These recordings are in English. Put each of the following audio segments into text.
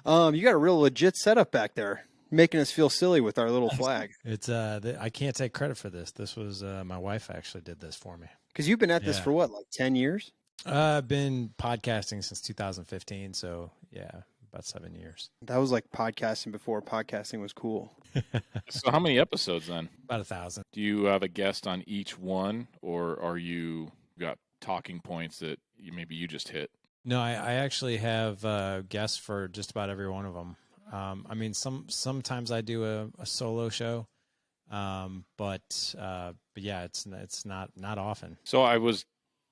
You got a real legit setup back there, making us feel silly with our little flag. It's I can't take credit for this. This was my wife actually did this for me. Because you've been at this Yeah. for what, like 10 years? I've been podcasting since 2015, so yeah, about 7 years. That was like podcasting before podcasting was cool. So how many episodes then? About 1,000. Do you have a guest on each one, or are you got talking points that maybe you just hit? No, I actually have guests for just about every one of them. I mean, sometimes I do a solo show, but yeah, it's not often. So I was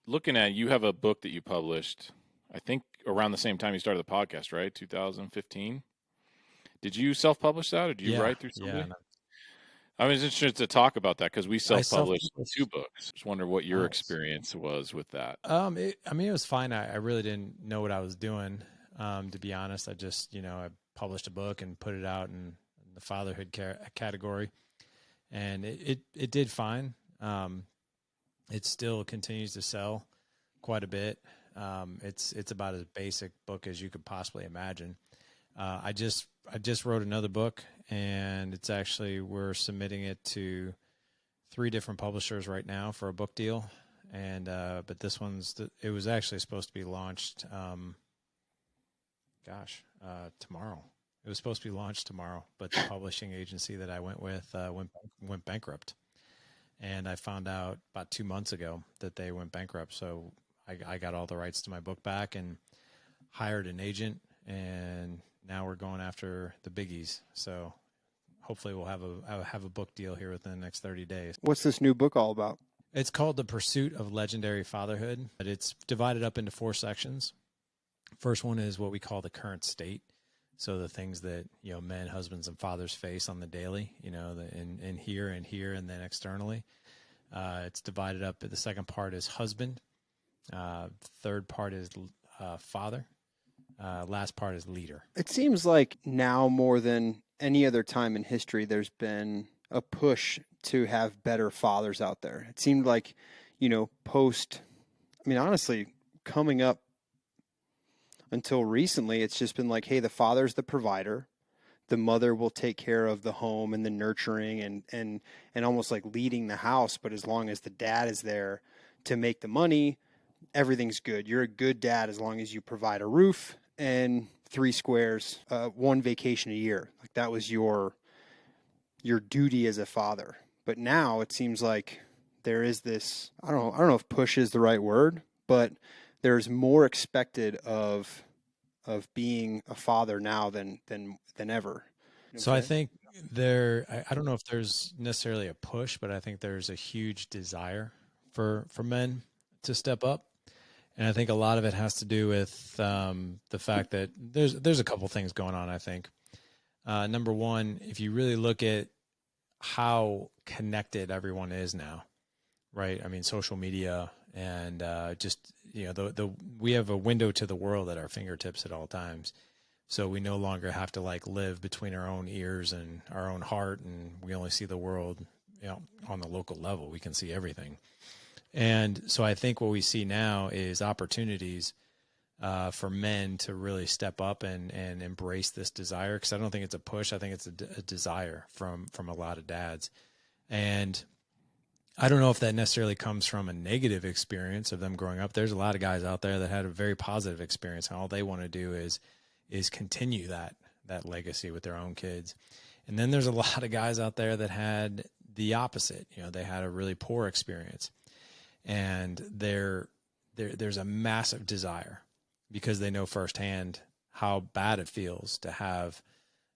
looking at, you have a book that you published, I think around the same time you started the podcast, right? 2015. Did you self-publish that, or did you write through somebody? Yeah. No. I was interested to talk about that because we self-published self-published. 2 books. Just wonder what your Nice. experience was with that. I mean, it was fine. I really didn't know what I was doing. To be honest, I just, I published a book and put it out in the fatherhood category, and it did fine. It still continues to sell quite a bit. It's about as basic book as you could possibly imagine. I just wrote another book, and it's actually, we're submitting it to 3 different publishers right now for a book deal. And but this it was actually supposed to be launched tomorrow. It was supposed to be launched tomorrow, but the publishing agency that I went with went bankrupt. And I found out about 2 months ago that they went bankrupt. So I got all the rights to my book back and hired an agent, and now we're going after the biggies. So hopefully we'll have a book deal here within the next 30 days. What's this new book all about? It's called The Pursuit of Legendary Fatherhood, but it's divided up into 4 sections. First one is what we call the current state. So the things that, men, husbands, and fathers face on the daily, in here and here, and then externally. It's divided up. The second part is husband. Third part is father. Last part is leader. It seems like now more than any other time in history, there's been a push to have better fathers out there. It seemed like, honestly, coming up until recently, it's just been like, hey, the father's the provider. The mother will take care of the home and the nurturing and almost like leading the house. But as long as the dad is there to make the money, everything's good. You're a good dad as long as you provide a roof and 3 squares, 1 vacation a year. Like that was your duty as a father. But now it seems like there is this, I don't know if push is the right word, but there's more expected of being a father now than ever. So I think I don't know if there's necessarily a push, but I think there's a huge desire for men to step up. And I think a lot of it has to do with the fact that there's a couple things going on, I think. Number one, if you really look at how connected everyone is now, right? I mean, social media and just, we have a window to the world at our fingertips at all times. So we no longer have to live between our own ears and our own heart, and we only see the world, on the local level. We can see everything. And so I think what we see now is opportunities for men to really step up and embrace this desire. Because I don't think it's a push. I think it's a desire from a lot of dads. And I don't know if that necessarily comes from a negative experience of them growing up. There's a lot of guys out there that had a very positive experience, and all they want to do is continue that legacy with their own kids. And then there's a lot of guys out there that had the opposite. They had a really poor experience. And there's a massive desire because they know firsthand how bad it feels to have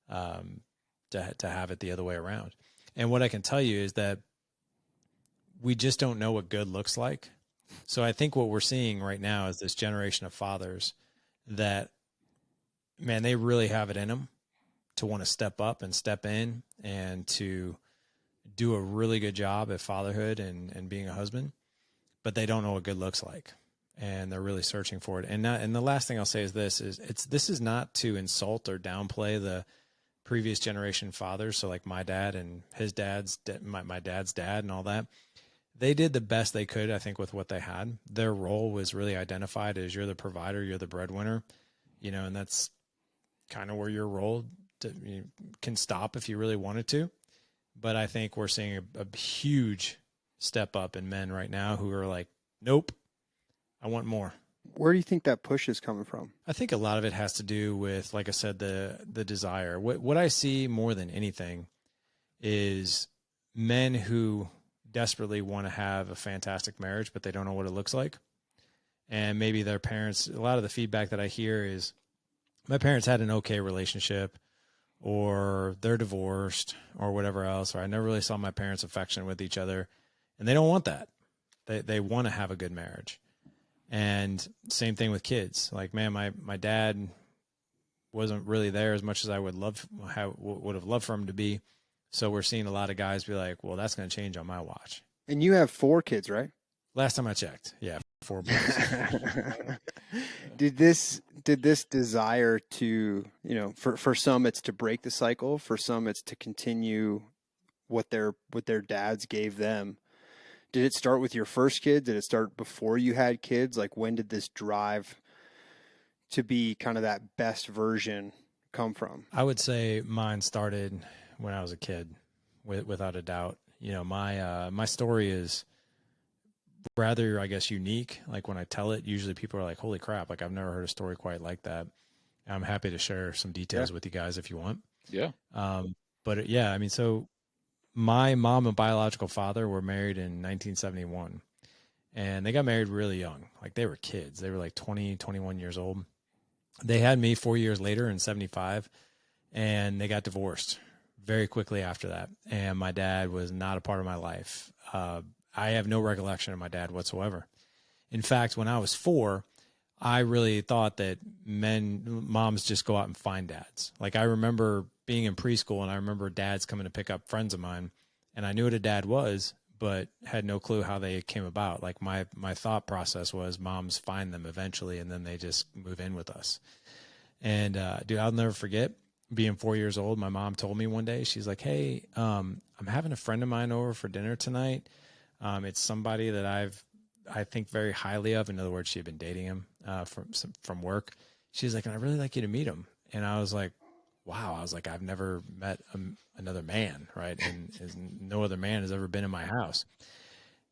to have it the other way around. And what I can tell you is that we just don't know what good looks like. So I think what we're seeing right now is this generation of fathers that, man, they really have it in them to want to step up and step in and to do a really good job at fatherhood and being a husband, but they don't know what good looks like. And they're really searching for it. And the last thing I'll say is this is not to insult or downplay the previous generation fathers. So like my dad and his dad's, my dad's dad and all that, they did the best they could, I think, with what they had. Their role was really identified as you're the provider, you're the breadwinner, and that's kind of where your role can stop if you really wanted to. But I think we're seeing a huge step up in men right now who are like, nope, I want more. Where do you think that push is coming from? I think a lot of it has to do with, like I said, the desire. What I see more than anything is men who desperately want to have a fantastic marriage, but they don't know what it looks like. And maybe their parents, a lot of the feedback that I hear is my parents had an okay relationship, or they're divorced, or whatever else, or I never really saw my parents affectionate with each other. And they don't want that. They want to have a good marriage. And same thing with kids. Like, man, my dad wasn't really there as much as I would have loved for him to be. So we're seeing a lot of guys be like, well, that's going to change on my watch. And you have 4 kids, right? Last time I checked, yeah, 4 boys. Did this desire to, for some it's to break the cycle, for some it's to continue what their dads gave them. Did it start with your first kid? Did it start before you had kids? Like, when did this drive to be kind of that best version come from? I would say mine started when I was a kid, without a doubt. My story is rather, I guess, unique. Like, when I tell it, usually people are like, holy crap, like, I've never heard a story quite like that. I'm happy to share some details with you guys if you want. Yeah. But yeah, I mean, so my mom and biological father were married in 1971, and they got married really young. Like, they were kids. They were like 20, 21 years old. They had me 4 years later in 75, and they got divorced very quickly after that. And my dad was not a part of my life. I have no recollection of my dad whatsoever. In fact, when I was 4, I really thought that moms just go out and find dads. Like, I remember being in preschool, and I remember dads coming to pick up friends of mine, and I knew what a dad was, but had no clue how they came about. Like, my thought process was moms find them eventually, and then they just move in with us. And dude, I'll never forget being 4 years old. My mom told me one day, she's like, hey, I'm having a friend of mine over for dinner tonight. It's somebody that I think very highly of. In other words, she had been dating him from work. She's like, and I'd really like you to meet him. And I was like, wow. I was like, I've never met another man, right? And no other man has ever been in my house.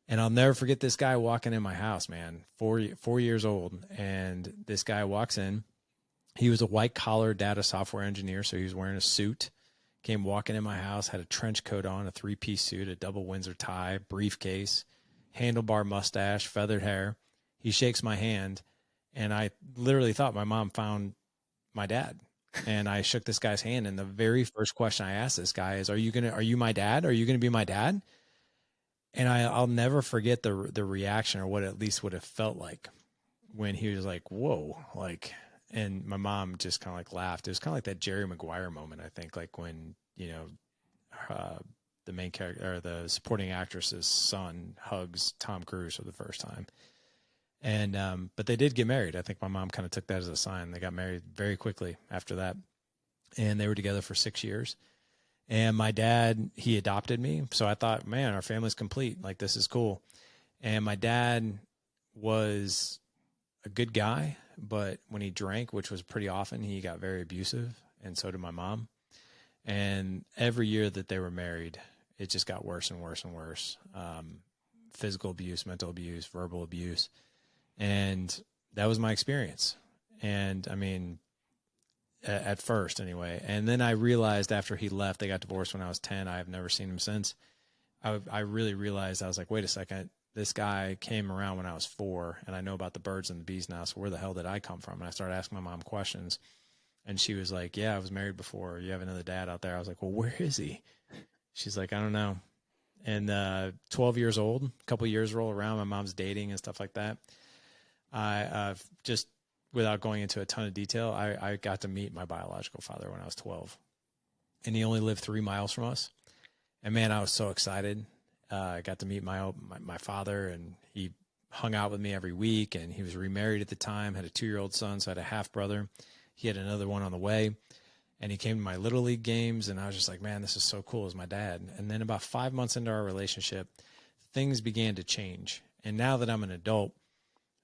And I'll never forget this guy walking in my house, man, 4 years old. And this guy walks in. He was a white-collar data software engineer, so he was wearing a suit. Came walking in my house, had a trench coat on, a 3-piece suit, a double Windsor tie, briefcase, handlebar mustache, feathered hair. He shakes my hand, and I literally thought my mom found my dad. And I shook this guy's hand, and the very first question I asked this guy is, are you my dad? Are you going to be my dad? And I'll never forget the reaction, or what at least would have felt like when he was like, whoa, like. And my mom just kind of like laughed. It was kind of like that Jerry Maguire moment, I think, like when, the main character or the supporting actress's son hugs Tom Cruise for the first time. And, but they did get married. I think my mom kind of took that as a sign. They got married very quickly after that. And they were together for 6 years. And my dad, he adopted me. So I thought, man, our family's complete. Like, this is cool. And my dad was a good guy, but when he drank, which was pretty often, he got very abusive, and so did my mom. And every year that they were married, it just got worse and worse and worse. Physical abuse, mental abuse, verbal abuse. And that was my experience. And I mean, at first anyway. And then I realized after he left, they got divorced when I was 10. I've never seen him since. I really realized, I was like, wait a second. This guy came around when I was 4, and I know about the birds and the bees now. So where the hell did I come from? And I started asking my mom questions, and she was like, yeah, I was married before. You have another dad out there. I was like, well, where is he? She's like, I don't know. And 12 years old, a couple of years roll around, my mom's dating and stuff like that. I just, without going into a ton of detail, I got to meet my biological father when I was 12, and he only lived 3 miles from us. And man, I was so excited. I got to meet my father, and he hung out with me every week, and he was remarried at the time, had a 2-year-old son, so I had a half brother. He had another one on the way, and he came to my Little League games, and I was just like, man, this is so cool as my dad. And then about 5 months into our relationship, things began to change. And now that I'm an adult,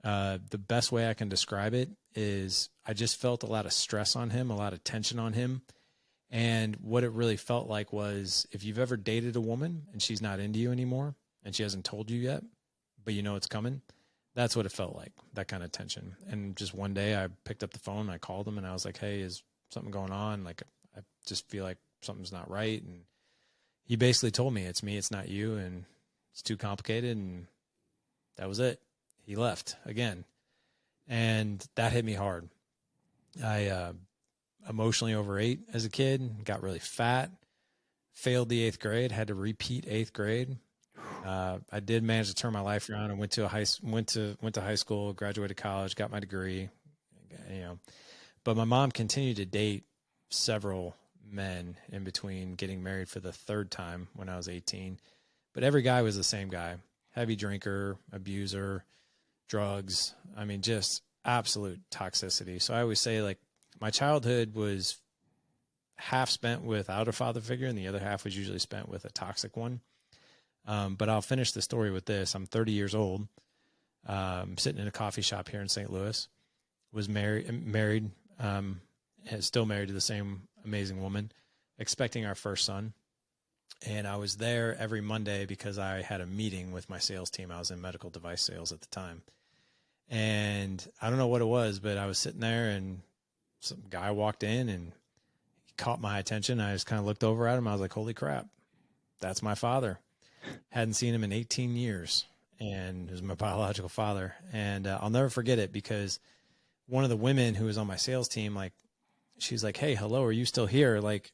The best way I can describe it is I just felt a lot of stress on him, a lot of tension on him. And what it really felt like was, if you've ever dated a woman and she's not into you anymore and she hasn't told you yet, but you know it's coming, that's what it felt like, that kind of tension. And just one day I picked up the phone, I called him, and I was like, hey, is something going on? Like, I just feel like something's not right. And he basically told me, it's me, it's not you, and it's too complicated. And that was it. He left again. And that hit me hard. I emotionally overate as a kid, got really fat, failed the 8th grade, had to repeat 8th grade. I did manage to turn my life around and went to high school, graduated college, got my degree, you know. But my mom continued to date several men in between getting married for the 3rd time when I was 18. But every guy was the same guy: heavy drinker, abuser, drugs. I mean, just absolute toxicity. So I always say, like, my childhood was half spent without a father figure, and the other half was usually spent with a toxic one. But I'll finish the story with this. I'm 30 years old, sitting in a coffee shop here in St. Louis, was married, still married to the same amazing woman, expecting our first son. And I was there every Monday because I had a meeting with my sales team. I was in medical device sales at the time. And I don't know what it was, but I was sitting there and some guy walked in and he caught my attention. I just kind of looked over at him. I was like, holy crap, that's my father. Hadn't seen him in 18 years, and he was my biological father. And I'll never forget it, because one of the women who was on my sales team, like, she's like, hey, hello, are you still here? Like,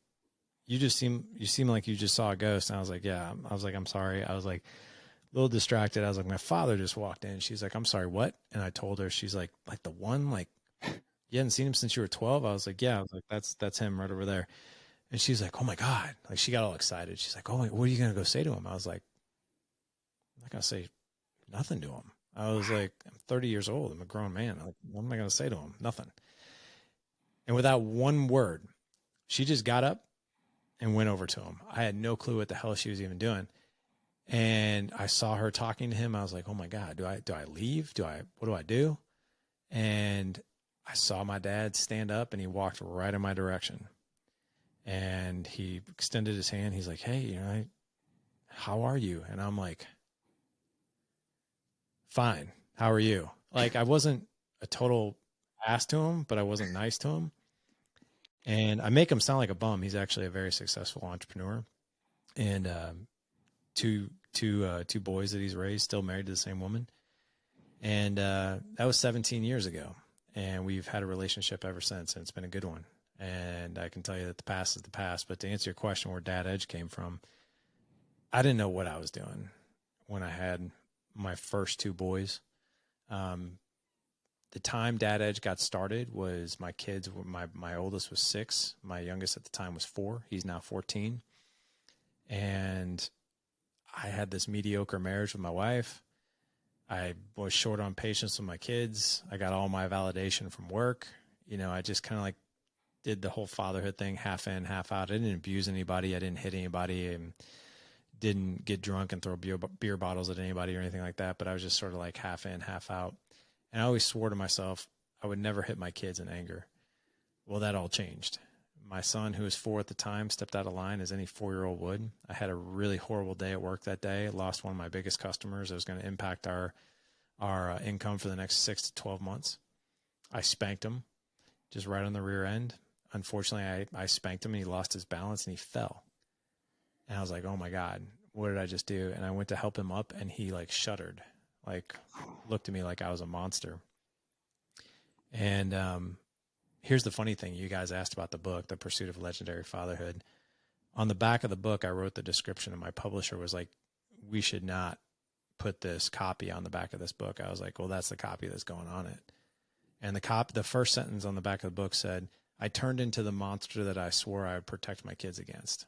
you seem like you just saw a ghost. And I was like, yeah. I was like, I'm sorry. I was like a little distracted. I was like, my father just walked in. She's like, I'm sorry, what? And I told her. She's like the one, like, you hadn't seen him since you were 12? I was like, yeah. I was like, that's him right over there. And she's like, oh my God. Like, she got all excited. She's like, oh, what are you going to go say to him? I was like, I'm not going to say nothing to him. I was like, I'm 30 years old. I'm a grown man. Like, what am I going to say to him? Nothing. And without one word, she just got up and went over to him. I had no clue what the hell she was even doing. And I saw her talking to him. I was like, oh my God, do I leave? What do I do? And I saw my dad stand up and he walked right in my direction. And he extended his hand. He's like, hey, how are you? And I'm like, fine. How are you? Like, I wasn't a total ass to him, but I wasn't nice to him. And I make him sound like a bum. He's actually a very successful entrepreneur. And two boys that he's raised, still married to the same woman. And that was 17 years ago. And we've had a relationship ever since, and it's been a good one. And I can tell you that the past is the past. But to answer your question, where Dad Edge came from, I didn't know what I was doing when I had my first 2 boys. The time Dad Edge got started was my kids. My oldest was 6. My youngest at the time was 4. He's now 14. And I had this mediocre marriage with my wife. I was short on patience with my kids. I got all my validation from work. I just kind of like did the whole fatherhood thing, half in, half out. I didn't abuse anybody. I didn't hit anybody, and didn't get drunk and throw beer bottles at anybody or anything like that. But I was just sort of like half in, half out. And I always swore to myself I would never hit my kids in anger. Well, that all changed. My son, who was 4 at the time, stepped out of line as any 4-year-old would. I had a really horrible day at work that day. I lost one of my biggest customers. It was going to impact our income for the next 6 to 12 months. I spanked him just right on the rear end. Unfortunately, I spanked him and he lost his balance and he fell. And I was like, oh my God, what did I just do? And I went to help him up and he like shuddered, like looked at me like I was a monster. And here's the funny thing. You guys asked about the book, The Pursuit of Legendary Fatherhood. On the back of the book, I wrote the description, and my publisher was like, we should not put this copy on the back of this book. I was like, well, that's the copy that's going on it. And the first sentence on the back of the book said, I turned into the monster that I swore I would protect my kids against.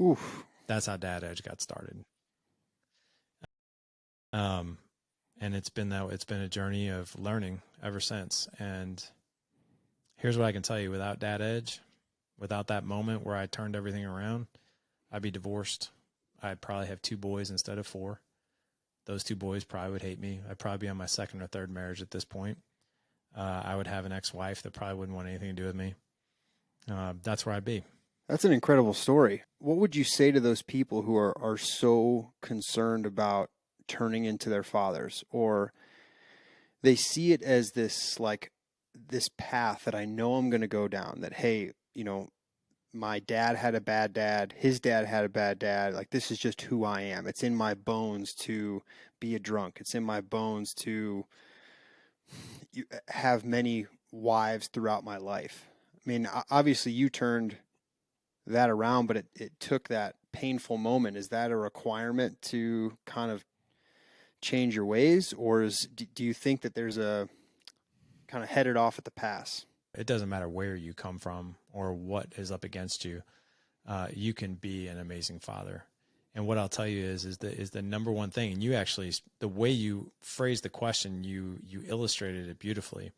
Oof. That's how Dad Edge got started. And it's been a journey of learning ever since. And here's what I can tell you: without Dad Edge, without that moment where I turned everything around, I'd be divorced. I'd probably have 2 boys instead of 4. Those two boys probably would hate me. I'd probably be on my second or third marriage at this point. I would have an ex-wife that probably wouldn't want anything to do with me. That's where I'd be. That's an incredible story. What would you say to those people who are so concerned about turning into their fathers, or they see it as this like this path that I know I'm going to go down, that hey, my dad had a bad dad, his dad had a bad dad, like this is just who I am. It's in my bones to be a drunk. It's in my bones to have many wives throughout my life. I mean, obviously you turned that around, but it took that painful moment. Is that a requirement to kind of change your ways, or do you think that there's a kind of headed off at the pass? It doesn't matter where you come from or what is up against you. You can be an amazing father. And what I'll tell you is the number one thing. And you actually, the way you phrased the question, you illustrated it beautifully.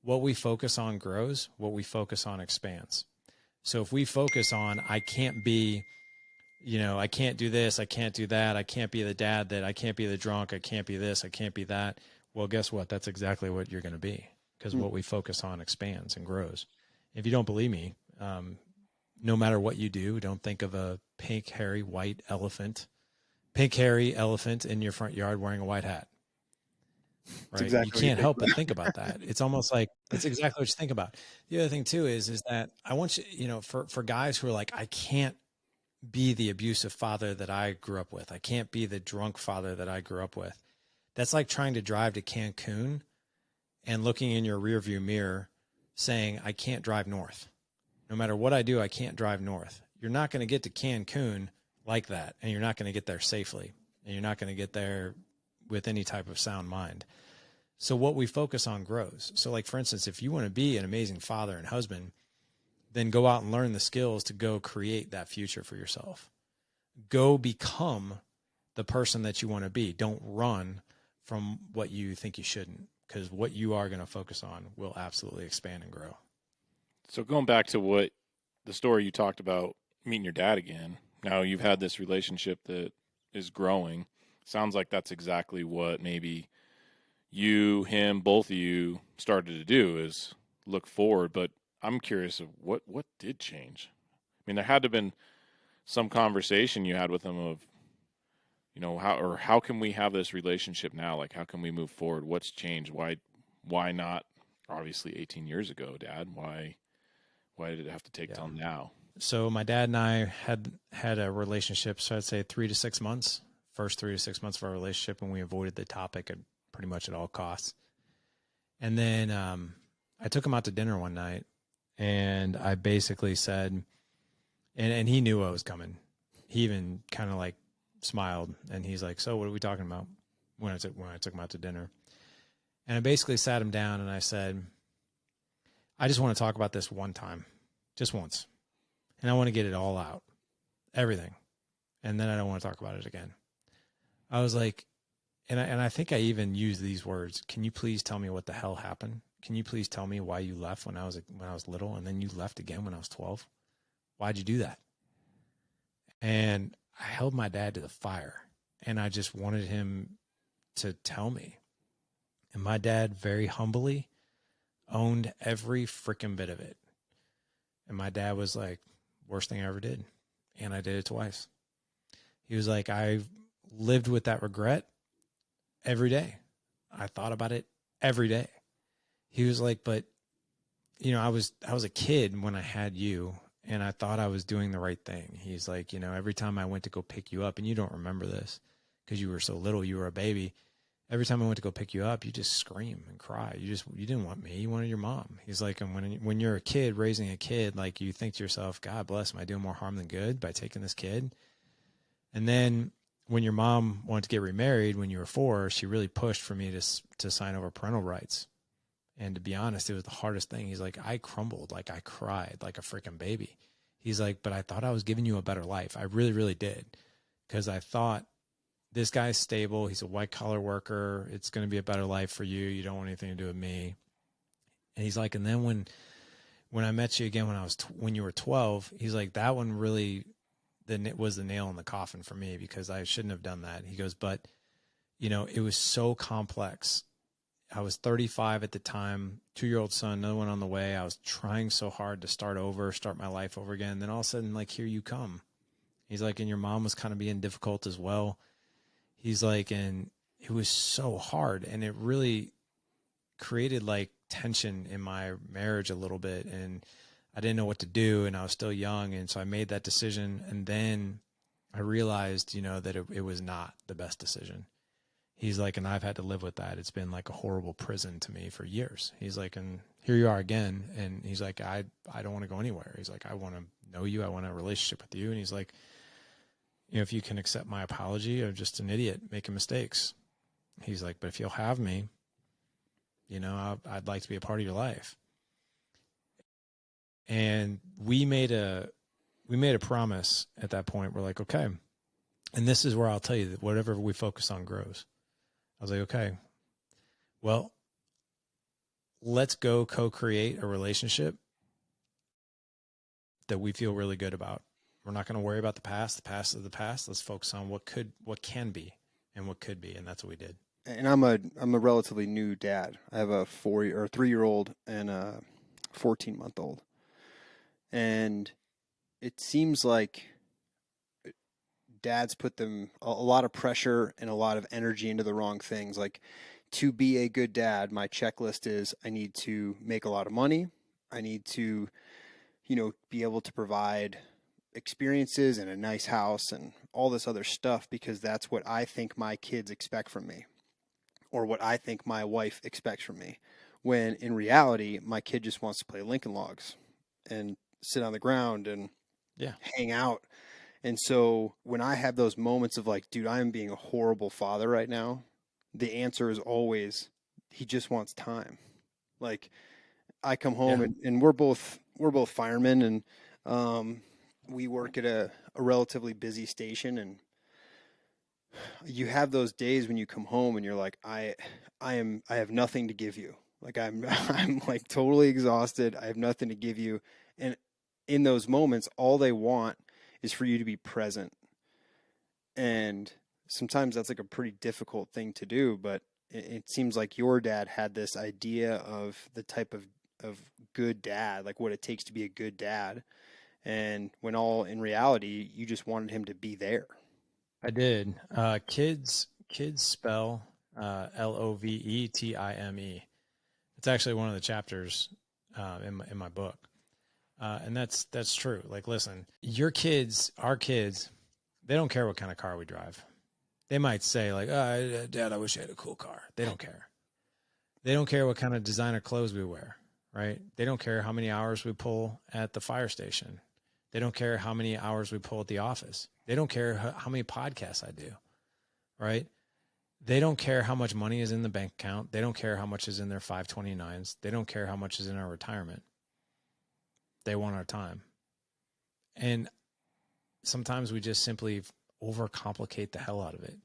What we focus on grows. What we focus on expands. So if we focus on, I can't be, I can't do this, I can't do that, I can't be the dad that, I can't be the drunk, I can't be this, I can't be that. Well, guess what? That's exactly what you're going to be, because what we focus on expands and grows. If you don't believe me, no matter what you do, don't think of a pink, hairy elephant in your front yard wearing a white hat. Right? Exactly, you can't help but think about that. It's almost like it's exactly what you think about. The other thing too is that I want you, for guys who are like, I can't be the abusive father that I grew up with. I can't be the drunk father that I grew up with. That's like trying to drive to Cancun and looking in your rearview mirror saying, I can't drive north. No matter what I do, I can't drive north. You're not going to get to Cancun like that, and you're not going to get there safely, and you're not going to get there with any type of sound mind. So what we focus on grows. So like, for instance, if you want to be an amazing father and husband, then go out and learn the skills to go create that future for yourself. Go become the person that you want to be. Don't run from what you think you shouldn't, because what you are going to focus on will absolutely expand and grow. So going back to what the story you talked about, meeting your dad again, now you've had this relationship that is growing. Sounds like that's exactly what maybe you, him, both of you started to do, is look forward. But I'm curious of what did change. I mean, there had to have been some conversation you had with him of, how can we have this relationship now? Like, how can we move forward? What's changed? Why not? Obviously, 18 years ago, Dad. Why did it have to take till now? So my dad and I had a relationship. So I'd say 3 to 6 months. First 3 to 6 months of our relationship, and we avoided the topic at pretty much at all costs. And then I took him out to dinner one night, and I basically said, and he knew I was coming. He even kind of like smiled, and he's like, "So what are we talking about?" When I took him out to dinner, and I basically sat him down and I said, "I just want to talk about this one time, just once, and I want to get it all out, everything, and then I don't want to talk about it again." I was like, and I think I even used these words: "Can you please tell me what the hell happened? Can you please tell me why you left when I was little, and then you left again when I was 12? Why'd you do that?" And I held my dad to the fire, and I just wanted him to tell me. And my dad very humbly owned every freaking bit of it. And my dad was like, "Worst thing I ever did. And I did it twice." He was like, "I lived with that regret every day. I thought about it every day." He was like, "But I was a kid when I had you, and I thought I was doing the right thing." He's like, "Every time I went to go pick you up," and you don't remember this because you were so little, you were a baby. Every time I went to go pick you up, you just scream and cry. You didn't want me. You wanted your mom. He's like, and when you're a kid raising a kid, like you think to yourself, God bless, am I doing more harm than good by taking this kid? And then when your mom wanted to get remarried when you were 4, she really pushed for me to sign over parental rights. And to be honest, it was the hardest thing. He's like, I crumbled, like I cried like a freaking baby. He's like, but I thought I was giving you a better life. I really, really did. Because I thought, this guy's stable. He's a white collar worker. It's going to be a better life for you. You don't want anything to do with me. And he's like, and then when I met you again when you were 12, he's like, that one really was the nail in the coffin for me, because I shouldn't have done that. He goes, but it was so complex. I was 35 at the time, 2-year-old son, another one on the way. I was trying so hard to start my life over again. Then all of a sudden, like, here you come. He's like, and your mom was kind of being difficult as well. He's like, and it was so hard. And it really created like tension in my marriage a little bit. And I didn't know what to do. And I was still young. And so I made that decision. And then I realized, that it was not the best decision. He's like, and I've had to live with that. It's been like a horrible prison to me for years. He's like, and here you are again. And he's like, I don't want to go anywhere. He's like, I want to know you. I want a relationship with you. And he's like, if you can accept my apology, I'm just an idiot making mistakes. He's like, but if you'll have me, I'd like to be a part of your life. And we made a promise at that point. We're like, okay. And this is where I'll tell you that whatever we focus on grows. I was like, okay, well, let's go co-create a relationship that we feel really good about. We're not going to worry about the past. The past is the past. Let's focus on what can be and what could be. And that's what we did. And I'm a relatively new dad. I have a 3-year-old and a 14-month-old. And it seems like dads put them a lot of pressure and a lot of energy into the wrong things. Like, to be a good dad, my checklist is I need to make a lot of money. I need to, be able to provide experiences and a nice house and all this other stuff because that's what I think my kids expect from me or what I think my wife expects from me. When in reality, my kid just wants to play Lincoln Logs and sit on the ground and hang out. And so when I have those moments of like, dude, I am being a horrible father right now, the answer is always, he just wants time. Like, I come home and we're both firemen, and we work at a relatively busy station, and you have those days when you come home and you're like, I have nothing to give you. Like, I'm like totally exhausted. I have nothing to give you. And in those moments, all they want is for you to be present. And sometimes that's like a pretty difficult thing to do, but it seems like your dad had this idea of the type of good dad, like what it takes to be a good dad. And when all in reality, you just wanted him to be there. I did. Kids spell Lovetime. It's actually one of the chapters in my book, and that's true. Like, listen, our kids, they don't care what kind of car we drive. They might say like, oh, Dad, I wish I had a cool car. They don't care. They don't care what kind of designer clothes we wear, right? They don't care how many hours we pull at the fire station. They don't care how many hours we pull at the office. They don't care how many podcasts I do, right? They don't care how much money is in the bank account. They don't care how much is in their 529s. They don't care how much is in our retirement. They want our time. And sometimes we just simply overcomplicate the hell out of it.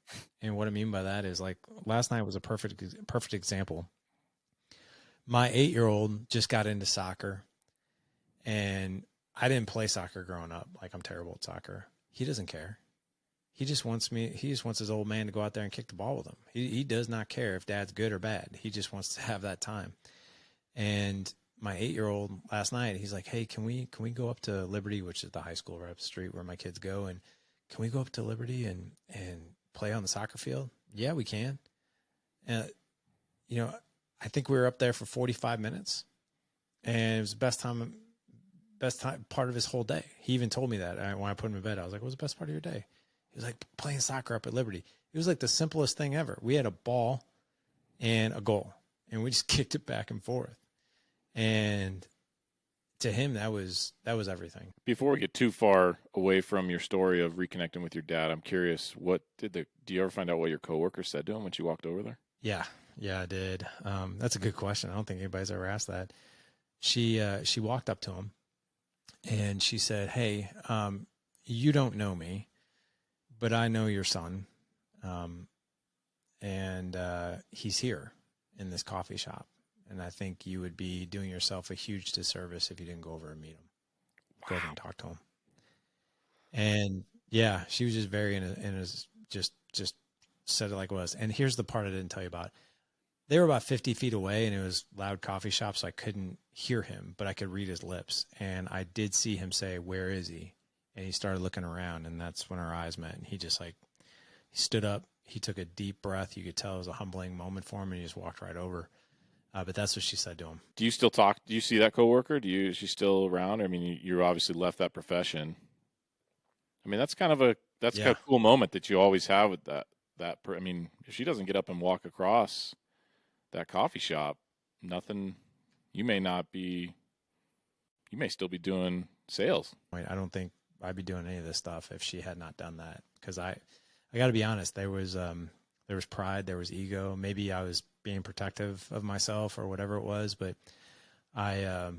And what I mean by that is, like, last night was a perfect example. My 8-year-old just got into soccer, and I didn't play soccer growing up. Like, I'm terrible at soccer. He doesn't care. He just wants his old man to go out there and kick the ball with him. He does not care if dad's good or bad. He just wants to have that time. And my 8-year-old last night, he's like, hey, can we go up to Liberty, which is the high school right up the street where my kids go, and can we go up to Liberty and play on the soccer field? Yeah, we can. And, I think we were up there for 45 minutes, and it was the best time part of his whole day. He even told me that when I put him in bed. I was like, what was the best part of your day? He was like, playing soccer up at Liberty. It was like the simplest thing ever. We had a ball and a goal, and we just kicked it back and forth. And to him, that was everything. Before we get too far away from your story of reconnecting with your dad, I'm curious, do you ever find out what your coworker said to him when you walked over there? Yeah, I did. That's a good question. I don't think anybody's ever asked that. She walked up to him and she said, hey, you don't know me, but I know your son. And he's here in this coffee shop. And I think you would be doing yourself a huge disservice if you didn't go over and meet him. Go over and talk to him. And yeah, she was just very just said it like it was. And here's the part I didn't tell you about. They were about 50 feet away, and it was loud coffee shop, so I couldn't hear him, but I could read his lips. And I did see him say, "Where is he?" And he started looking around, and that's when our eyes met. And he just like, he stood up, he took a deep breath. You could tell it was a humbling moment for him, and he just walked right over. But that's what she said to him. Do you still talk? Do you see that coworker? Is she still around? I mean, you obviously left that profession. I mean, that's kind of a Yeah. cool moment that you always have with I mean, if she doesn't get up and walk across that coffee shop, nothing. You may not be. You may still be doing sales. I don't think I'd be doing any of this stuff if she had not done that. Because I got to be honest, there was pride, there was ego. Maybe I was being protective of myself or whatever it was, but there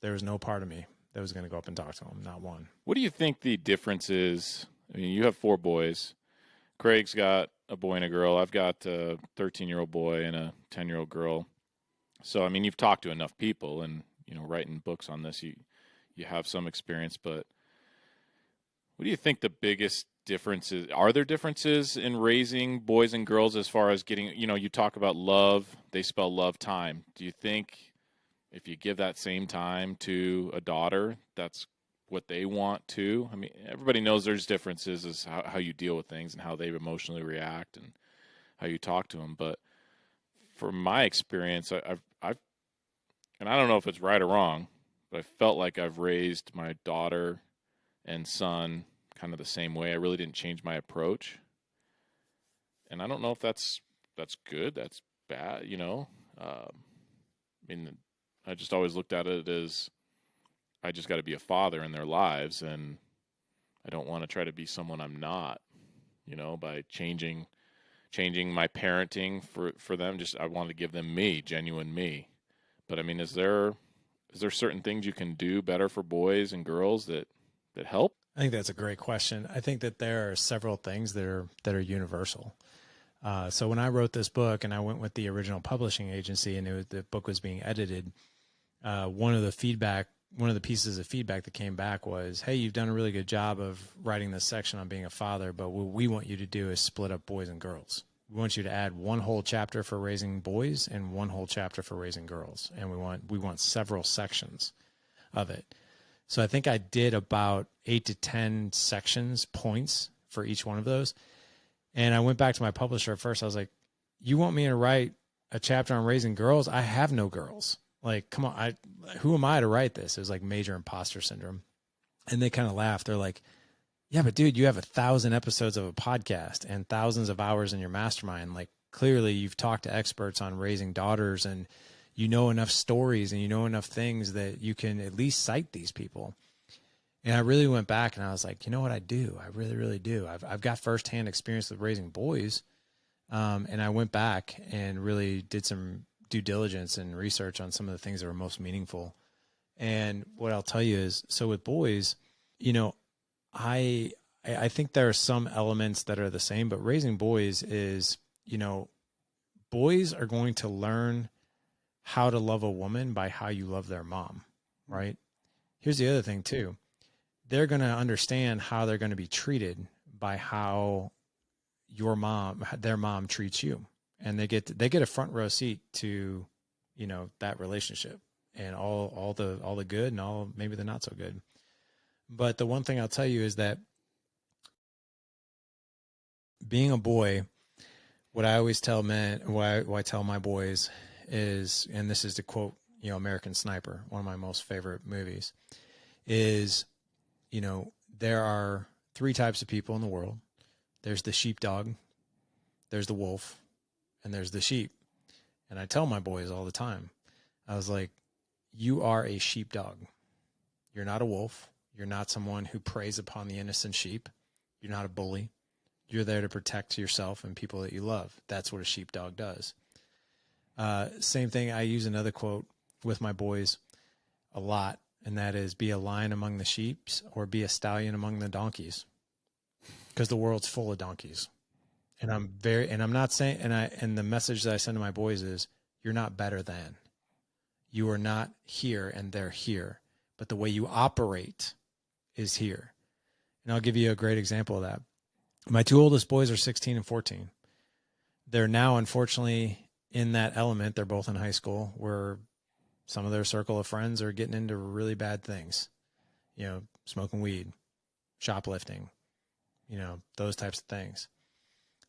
was no part of me that was going to go up and talk to him, not one. What do you think the difference is? I mean, you have 4 boys. Craig's got a boy and a girl. I've got a 13-year-old boy and a 10-year-old girl. So, I mean, you've talked to enough people, and writing books on this, you have some experience. But what do you think the biggest differences are? There differences in raising boys and girls as far as getting? You talk about love. They spell love time. Do you think if you give that same time to a daughter, that's what they want too? I mean, everybody knows there's differences as how you deal with things and how they emotionally react and how you talk to them. But from my experience, I've and I don't know if it's right or wrong, but I felt like I've raised my daughter and son kind of the same way. I really didn't change my approach, and I don't know if that's good, that's bad. I mean, I just always looked at it as I just got to be a father in their lives, and I don't want to try to be someone I'm not. By changing my parenting for them. Just I want to give them me, genuine me. But I mean, is there certain things you can do better for boys and girls that help? I think that's a great question. I think that there are several things that are universal. So when I wrote this book and I went with the original publishing agency and the book was being edited, one of the pieces of feedback that came back was, "Hey, you've done a really good job of writing this section on being a father, but what we want you to do is split up boys and girls. We want you to add one whole chapter for raising boys and one whole chapter for raising girls, and we want several sections of it." So I think I did about 8 to 10 sections, points for each one of those. And I went back to my publisher at first. I was like, "You want me to write a chapter on raising girls? I have no girls. Like, come on, who am I to write this?" It was like major imposter syndrome. And they kind of laughed. They're like, "Yeah, but dude, you have 1,000 episodes of a podcast and thousands of hours in your mastermind. Like, clearly you've talked to experts on raising daughters and you know enough stories and you know enough things that you can at least cite these people." And I really went back and I was like, you know what, I do. I really, really do. I've got firsthand experience with raising boys. And I went back and really did some due diligence and research on some of the things that were most meaningful. And what I'll tell you is, so with boys, I think there are some elements that are the same, but raising boys is, boys are going to learn how to love a woman by how you love their mom, right? Here's the other thing too. They're going to understand how they're going to be treated by how their mom treats you. And they get a front row seat to, that relationship and all the good and all maybe the not so good. But the one thing I'll tell you is that being a boy, what I always tell men, what I tell my boys is, and this is to quote, American Sniper, one of my most favorite movies, is, there are 3 types of people in the world. There's the sheepdog, there's the wolf, and there's the sheep. And I tell my boys all the time, I was like, you are a sheepdog. You're not a wolf. You're not someone who preys upon the innocent sheep. You're not a bully. You're there to protect yourself and people that you love. That's what a sheepdog does. Same thing. I use another quote with my boys a lot, and that is, be a lion among the sheep or be a stallion among the donkeys, because the world's full of donkeys. And I'm not saying, and the message that I send to my boys is, you're not better than. You are not here and they're here, but the way you operate is here. And I'll give you a great example of that. My 2 oldest boys are 16 and 14. they're now unfortunately in that element. They're both in high school where some of their circle of friends are getting into really bad things, smoking weed, shoplifting, those types of things.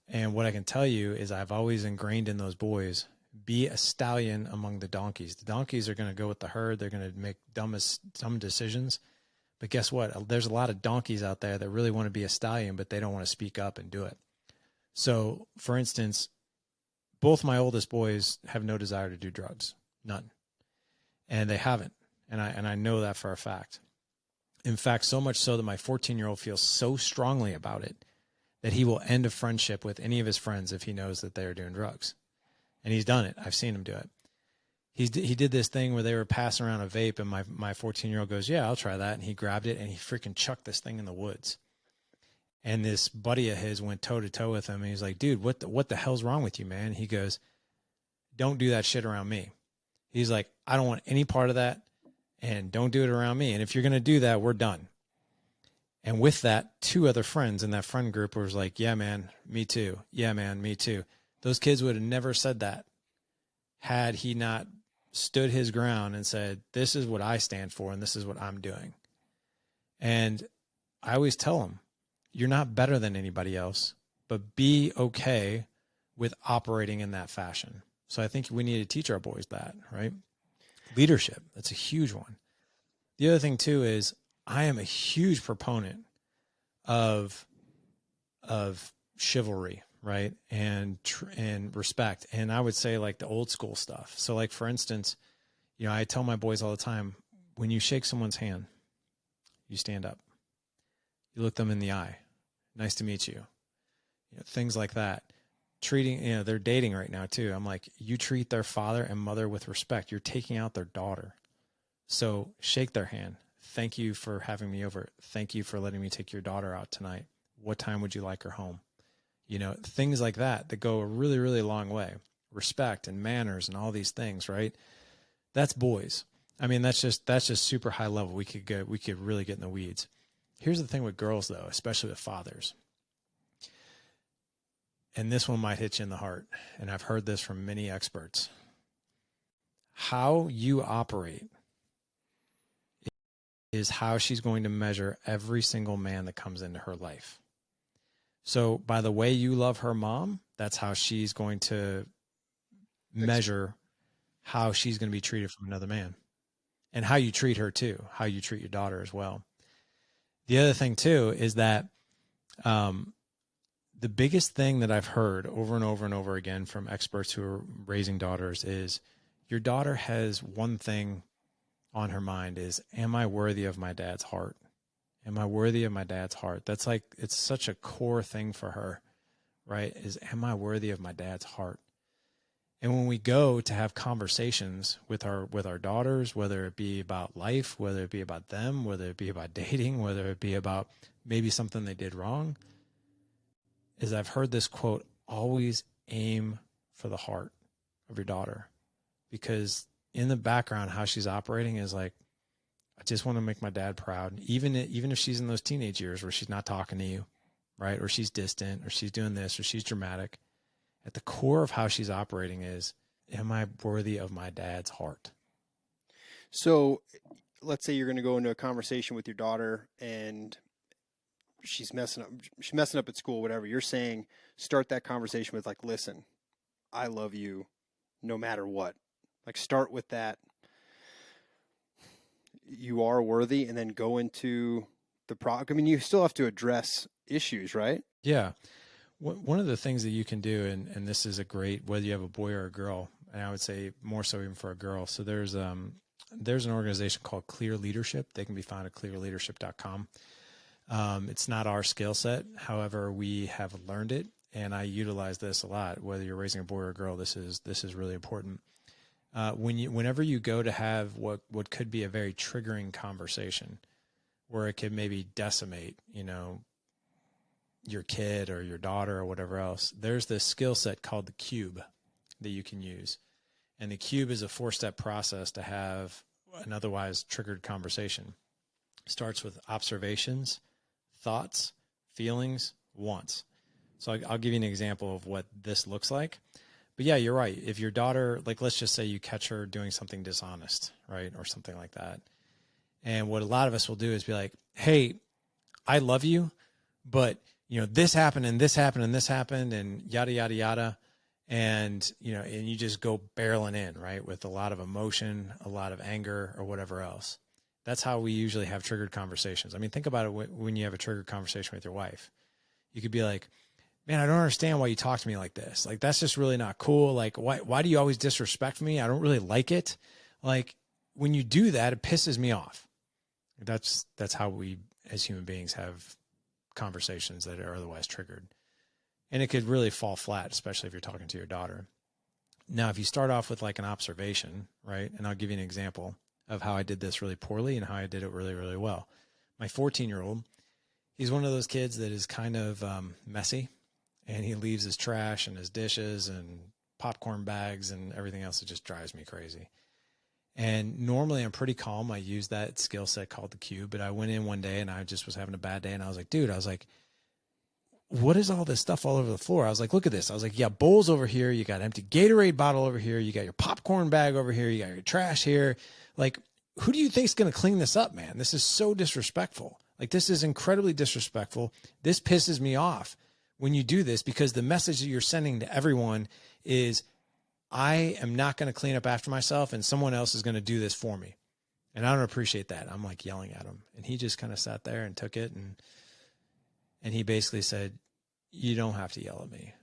And what I can tell you is I've always ingrained in those boys, be a stallion among the donkeys. The donkeys are going to go with the herd. They're going to make dumb decisions. But guess what? There's a lot of donkeys out there that really want to be a stallion, but they don't want to speak up and do it. So, for instance, both my oldest boys have no desire to do drugs, none, and they haven't, and I know that for a fact. In fact, so much so that my 14-year-old feels so strongly about it that he will end a friendship with any of his friends if he knows that they are doing drugs, and he's done it. I've seen him do it. He did this thing where they were passing around a vape, and my 14-year-old goes, "Yeah, I'll try that," and he grabbed it and he freaking chucked this thing in the woods. And this buddy of his went toe to toe with him. And he's like, "Dude, what the hell's wrong with you, man?" He goes, "Don't do that shit around me." He's like, "I don't want any part of that, and don't do it around me. And if you're going to do that, we're done." And with that, two other friends in that friend group was like, "Yeah, man, me too. Yeah, man, me too." Those kids would have never said that had he not stood his ground and said, "This is what I stand for, and this is what I'm doing." And I always tell them, you're not better than anybody else, but be okay with operating in that fashion. So I think we need to teach our boys that, right? Leadership, that's a huge one. The other thing too is I am a huge proponent of chivalry, right? And respect. And I would say like the old school stuff. So like, for instance, I tell my boys all the time, when you shake someone's hand, you stand up, you look them in the eye. "Nice to meet you." Things like that. Treating, they're dating right now too. I'm like, you treat their father and mother with respect. You're taking out their daughter. So shake their hand. "Thank you for having me over. Thank you for letting me take your daughter out tonight. What time would you like her home?" Things like that go a really, really long way. Respect and manners and all these things, right? That's boys. I mean, that's just super high level. We could really get in the weeds. Here's the thing with girls though, especially with fathers. And this one might hit you in the heart. And I've heard this from many experts. How you operate is how she's going to measure every single man that comes into her life. So by the way you love her mom, that's how she's going to measure how she's going to be treated from another man. And how you treat her too, how you treat your daughter as well. The other thing too is that the biggest thing that I've heard over and over and over again from experts who are raising daughters is your daughter has one thing on her mind is, am I worthy of my dad's heart? Am I worthy of my dad's heart? That's like, it's such a core thing for her, right? Is, am I worthy of my dad's heart? And when we go to have conversations with our daughters, whether it be about life, whether it be about them, whether it be about dating, whether it be about maybe something they did wrong, is I've heard this quote, always aim for the heart of your daughter. Because in the background, how she's operating is like, I just want to make my dad proud. Even if she's in those teenage years where she's not talking to you, right? Or she's distant, or she's doing this, or she's dramatic. At the core of how she's operating is, am I worthy of my dad's heart? So let's say you're going to go into a conversation with your daughter and she's messing up at school, whatever. You're saying, start that conversation with like, "Listen, I love you no matter what." Like, start with that. You are worthy, and then go into the I mean, you still have to address issues, right? Yeah. One of the things that you can do, and this is a great, whether you have a boy or a girl, and I would say more so even for a girl. So there's an organization called Clear Leadership. They can be found at clearleadership.com. It's not our skill set. However, we have learned it, and I utilize this a lot. Whether you're raising a boy or a girl, this is really important. Whenever you go to have what could be a very triggering conversation, where it could maybe decimate, your kid or your daughter or whatever else, there's this skill set called the cube that you can use. And the cube is a 4-step process to have an otherwise triggered conversation. It starts with observations, thoughts, feelings, wants. So I'll give you an example of what this looks like. But yeah, you're right. If your daughter, like, let's just say you catch her doing something dishonest, right? Or something like that. And what a lot of us will do is be like, hey, I love you, but this happened and this happened and this happened and yada, yada, yada. And, and you just go barreling in, right? With a lot of emotion, a lot of anger or whatever else. That's how we usually have triggered conversations. I mean, think about it when you have a triggered conversation with your wife. You could be like, man, I don't understand why you talk to me like this. Like, that's just really not cool. Like, why do you always disrespect me? I don't really like it. Like, when you do that, it pisses me off. That's how we as human beings have conversations that are otherwise triggered. And it could really fall flat, especially if you're talking to your daughter. Now, if you start off with like an observation, right? And I'll give you an example of how I did this really poorly and how I did it really, really well. My 14-year-old, he's one of those kids that is kind of messy, and he leaves his trash and his dishes and popcorn bags and everything else. It just drives me crazy. And normally I'm pretty calm. I use that skill set called the cube, but I went in one day and I just was having a bad day. And I was like, dude, what is all this stuff all over the floor? I was like, look at this. I was like, yeah, bowls over here. You got an empty Gatorade bottle over here. You got your popcorn bag over here. You got your trash here. Like, who do you think is going to clean this up, man? This is so disrespectful. Like, this is incredibly disrespectful. This pisses me off when you do this, because the message that you're sending to everyone is, I am not going to clean up after myself and someone else is going to do this for me. And I don't appreciate that. I'm like yelling at him, and he just kind of sat there and took it. And he basically said, you don't have to yell at me.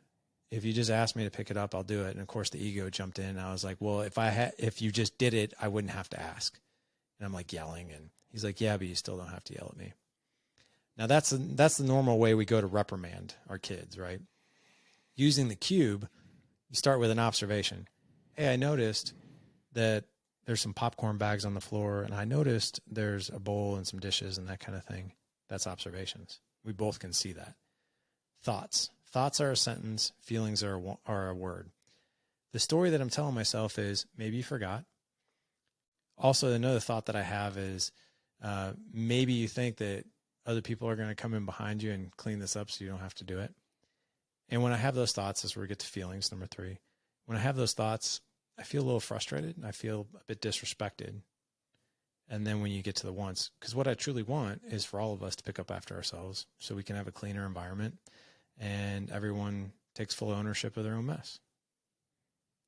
If you just ask me to pick it up, I'll do it. And of course the ego jumped in. And I was like, well, if you just did it, I wouldn't have to ask. And I'm like yelling, and he's like, yeah, but you still don't have to yell at me. Now that's the normal way we go to reprimand our kids, right? Using the cube, you start with an observation. Hey, I noticed that there's some popcorn bags on the floor, and I noticed there's a bowl and some dishes and that kind of thing. That's observations. We both can see that. Thoughts. Thoughts are a sentence. Feelings are a word. The story that I'm telling myself is, maybe you forgot. Also, another thought that I have is, maybe you think that other people are going to come in behind you and clean this up so you don't have to do it. And when I have those thoughts, that's where we get to feelings, number 3. When I have those thoughts, I feel a little frustrated and I feel a bit disrespected. And then when you get to the wants, because what I truly want is for all of us to pick up after ourselves so we can have a cleaner environment and everyone takes full ownership of their own mess.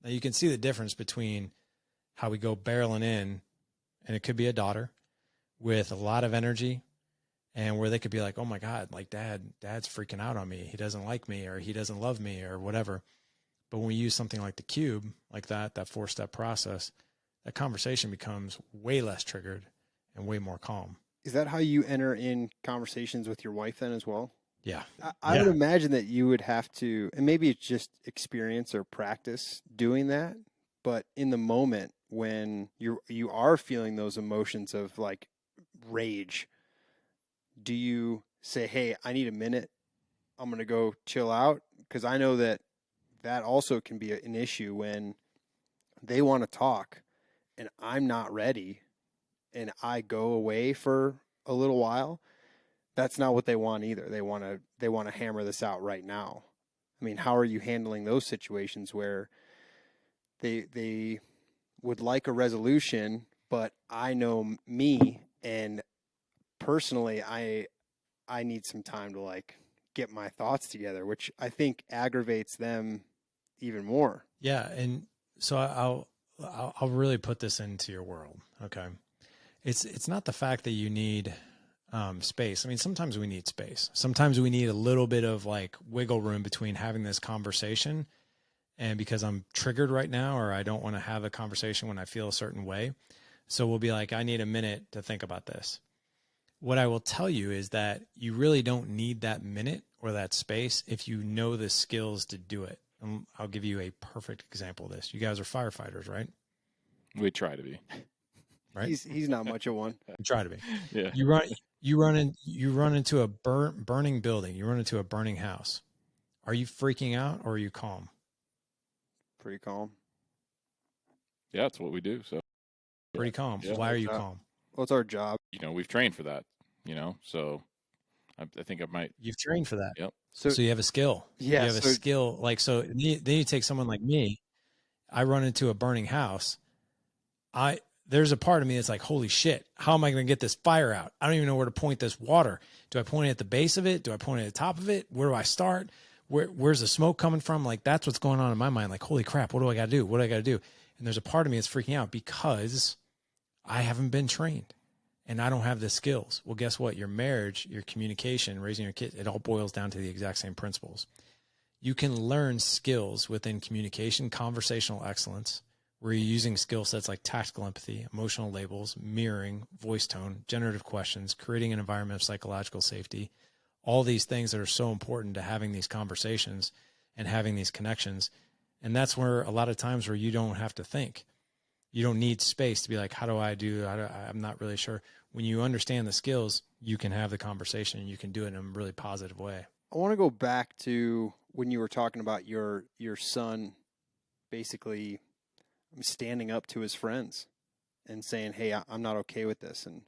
Now you can see the difference between how we go barreling in, and it could be a daughter with a lot of energy, and where they could be like, oh my God, like dad's freaking out on me. He doesn't like me, or he doesn't love me, or whatever. But when we use something like the cube, like that 4-step process, that conversation becomes way less triggered and way more calm. Is that how you enter in conversations with your wife then as well? Yeah. I would imagine that you would have to, and maybe it's just experience or practice doing that, but in the moment when you are feeling those emotions of like rage, do you say, hey, I need a minute, I'm going to go chill out? Because I know that also can be an issue when they want to talk and I'm not ready and I go away for a little while. That's not what they want either. They want to hammer this out right now. I mean, how are you handling those situations where they would like a resolution, but I know me, and personally I need some time to like get my thoughts together, which I think aggravates them even more. Yeah, and so I'll really put this into your world. Okay, it's not the fact that you need space. I mean, sometimes we need space. Sometimes we need a little bit of like wiggle room between having this conversation and because I'm triggered right now, or I don't want to have a conversation when I feel a certain way. So we'll be like, I need a minute to think about this. What I will tell you is that you really don't need that minute or that space if you know the skills to do it. I'll give you a perfect example of this. You guys are firefighters, right? We try to be. Right? He's not much of one. You try to be. Yeah. You run into a burning building. You run into a burning house. Are you freaking out or are you calm? Pretty calm. Yeah, that's what we do. So Pretty calm. Yeah. Why are you calm? Well, it's our job. We've trained for that. So I think I might. You've trained for that. Yep. So So you have a skill. You yeah, have a so skill. Like, so then you take someone like me. I run into a burning house. There's a part of me that's like, holy shit, how am I going to get this fire out? I don't even know where to point this water. Do I point it at the base of it? Do I point it at the top of it? Where do I start? Where's the smoke coming from? Like, that's what's going on in my mind. Like, holy crap, what do I got to do? What do I got to do? And there's a part of me that's freaking out because I haven't been trained and I don't have the skills. Well, guess what? Your marriage, your communication, raising your kids, it all boils down to the exact same principles. You can learn skills within communication, conversational excellence, where you're using skill sets like tactical empathy, emotional labels, mirroring, voice tone, generative questions, creating an environment of psychological safety, all these things that are so important to having these conversations and having these connections. And that's where a lot of times where you don't have to think. You don't need space to be like, how do I do? I'm not really sure. When you understand the skills, you can have the conversation and you can do it in a really positive way. I want to go back to when you were talking about your son basically standing up to his friends and saying, "Hey, I'm not okay with this." And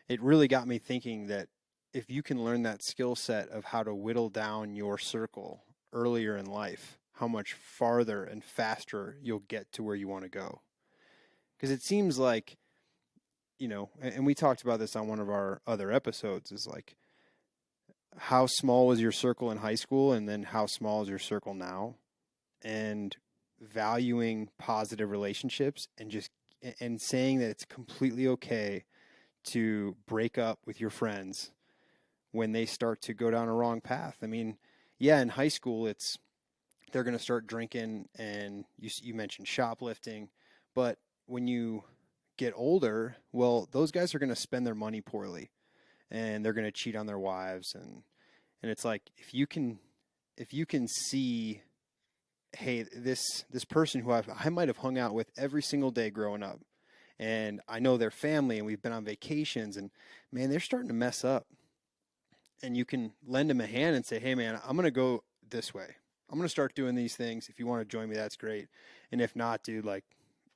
it really got me thinking that if you can learn that skill set of how to whittle down your circle earlier in life, how much farther and faster you'll get to where you want to go. Because it seems like, and we talked about this on one of our other episodes, is like how small was your circle in high school and then how small is your circle now? And valuing positive relationships and just and saying that it's completely okay to break up with your friends when they start to go down a wrong path. I mean, yeah, in high school it's they're going to start drinking and you mentioned shoplifting, but when you get older, well, those guys are going to spend their money poorly and they're going to cheat on their wives and it's like if you can see, hey, this person who I might have hung out with every single day growing up, and I know their family, and we've been on vacations, and man, they're starting to mess up. And you can lend them a hand and say, hey, man, I'm gonna go this way. I'm gonna start doing these things. If you want to join me, that's great. And if not, dude, like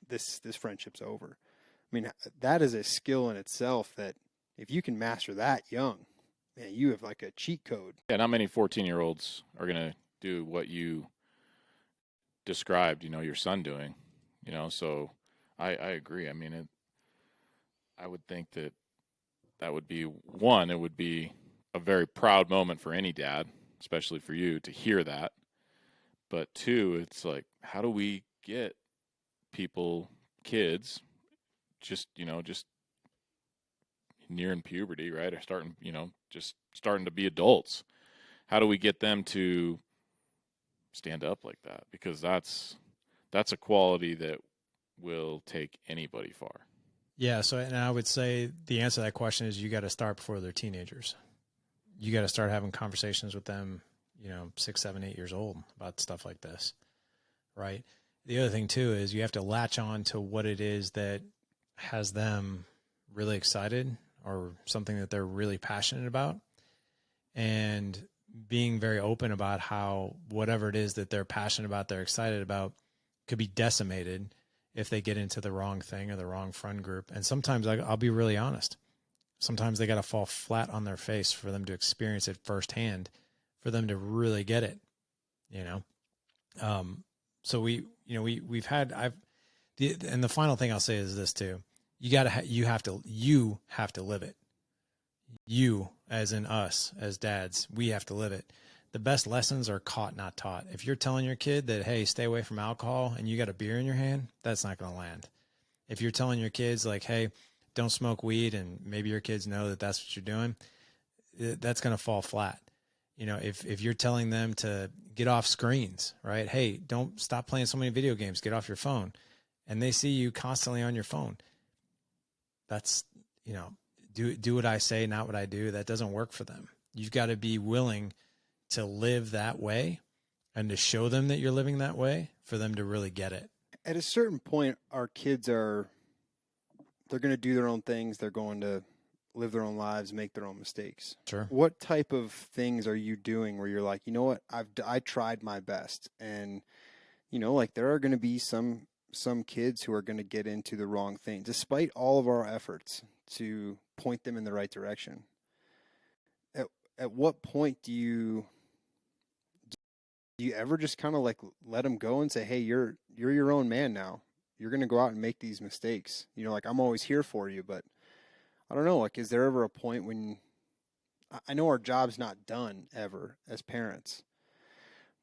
this friendship's over. I mean, that is a skill in itself that if you can master that young, man, you have like a cheat code. Yeah, not many 14-year-olds are going to do what you described, your son doing, so I agree. I mean, I would think that that would be one, it would be a very proud moment for any dad, especially for you to hear that. But two, it's like, how do we get people, kids, just nearing puberty, right? Or starting, just starting to be adults. How do we get them to stand up like that? Because that's a quality that will take anybody far. Yeah. So, and I would say the answer to that question is you got to start before they're teenagers. You got to start having conversations with them, 6, 7, 8 years old about stuff like this. Right. The other thing too is you have to latch on to what it is that has them really excited or something that they're really passionate about, and being very open about how whatever it is that they're passionate about, they're excited about, could be decimated if they get into the wrong thing or the wrong friend group. And sometimes I'll be really honest. Sometimes they got to fall flat on their face for them to experience it firsthand, for them to really get it, you know? So we've had, and the final thing I'll say is this too. You have to live it. You, as in us, as dads, we have to live it. The best lessons are caught, not taught. If you're telling your kid that, hey, stay away from alcohol, and you got a beer in your hand, that's not going to land. If you're telling your kids like, hey, don't smoke weed, and maybe your kids know that that's what you're doing, that's going to fall flat. If you're telling them to get off screens, right? Hey, don't stop playing so many video games, get off your phone. And they see you constantly on your phone. That's, do what I say, not what I do. That doesn't work for them. You've got to be willing to live that way and to show them that you're living that way for them to really get it. At a certain point, our kids they're going to do their own things. They're going to live their own lives, make their own mistakes. Sure. What type of things are you doing where you're like, you know what, I tried my best, and like there are going to be some kids who are going to get into the wrong thing, despite all of our efforts to point them in the right direction. At what point do you Do you ever just kind of like let them go and say, "Hey, you're your own man now. You're going to go out and make these mistakes. You know, like I'm always here for you, but I don't know, like is there ever a point when I know our job's not done ever as parents,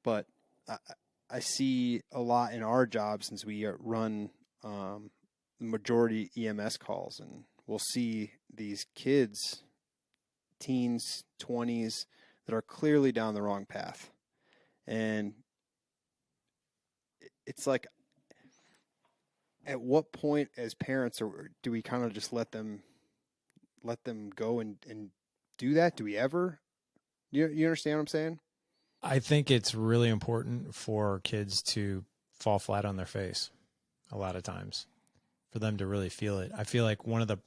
but I, I see a lot in our job since we run the majority EMS calls, and we'll see these kids, teens, 20s, that are clearly down the wrong path. And it's like, at what point as parents do we kind of just let them go and do that? Do we ever? You understand what I'm saying? I think it's really important for kids to fall flat on their face a lot of times for them to really feel it. I feel like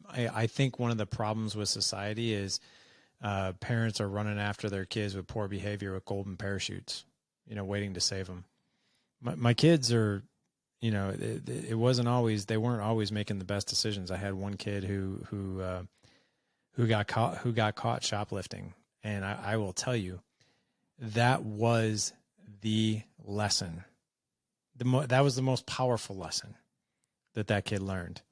I think one of the problems with society is parents are running after their kids with poor behavior with golden parachutes, waiting to save them. My kids are, it wasn't always, they weren't always making the best decisions. I had one kid who got caught shoplifting. And I will tell you, that was the lesson. That was the most powerful lesson that kid learned.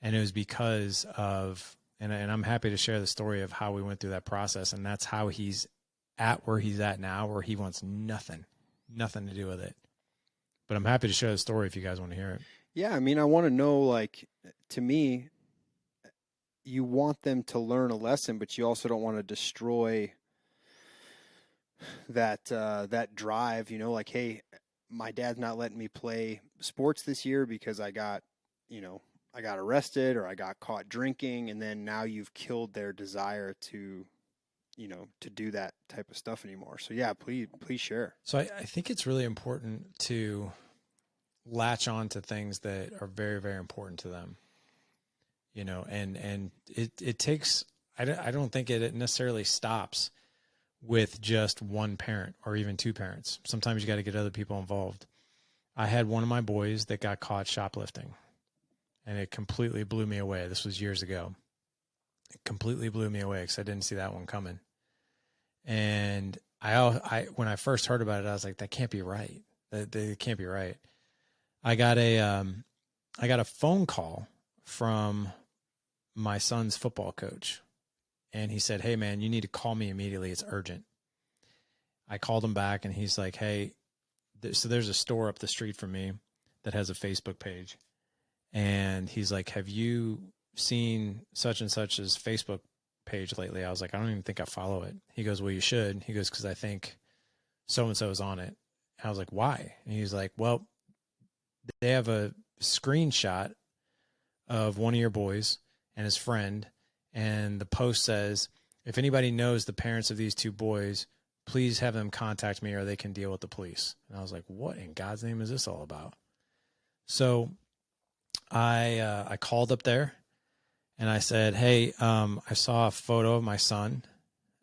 And it was because of, and I'm happy to share the story of how we went through that process. And that's how he's at where he's at now, where he wants nothing to do with it. But I'm happy to share the story if you guys want to hear it. Yeah, I mean, I want to know, like, to me, you want them to learn a lesson, but you also don't want to destroy that drive, like, hey, my dad's not letting me play sports this year because I got arrested or I got caught drinking, and then now you've killed their desire to do that type of stuff anymore. So yeah, please share. So I think it's really important to latch on to things that are very, very important to them, and it takes, I don't think it necessarily stops with just one parent or even two parents. Sometimes you got to get other people involved. I had one of my boys that got caught shoplifting, and it completely blew me away. This was years ago. It completely blew me away because I didn't see that one coming. And I when I first heard about it, I was like, that can't be right. That can't be right. I got a phone call from my son's football coach, and he said, "Hey man, you need to call me immediately. It's urgent." I called him back, and he's like, "Hey, so there's a store up the street from me that has a Facebook page." And he's like, "Have you seen such and such's Facebook page lately?" I was like, "I don't even think I follow it." He goes, "Well, you should." He goes, "Because I think so-and-so is on it." I was like, "Why?" And he's like, "Well, they have a screenshot of one of your boys and his friend, and the post says, if anybody knows the parents of these two boys, please have them contact me or they can deal with the police." And I was like, what in God's name is this all about? So I called up there and I said, "Hey, I saw a photo of my son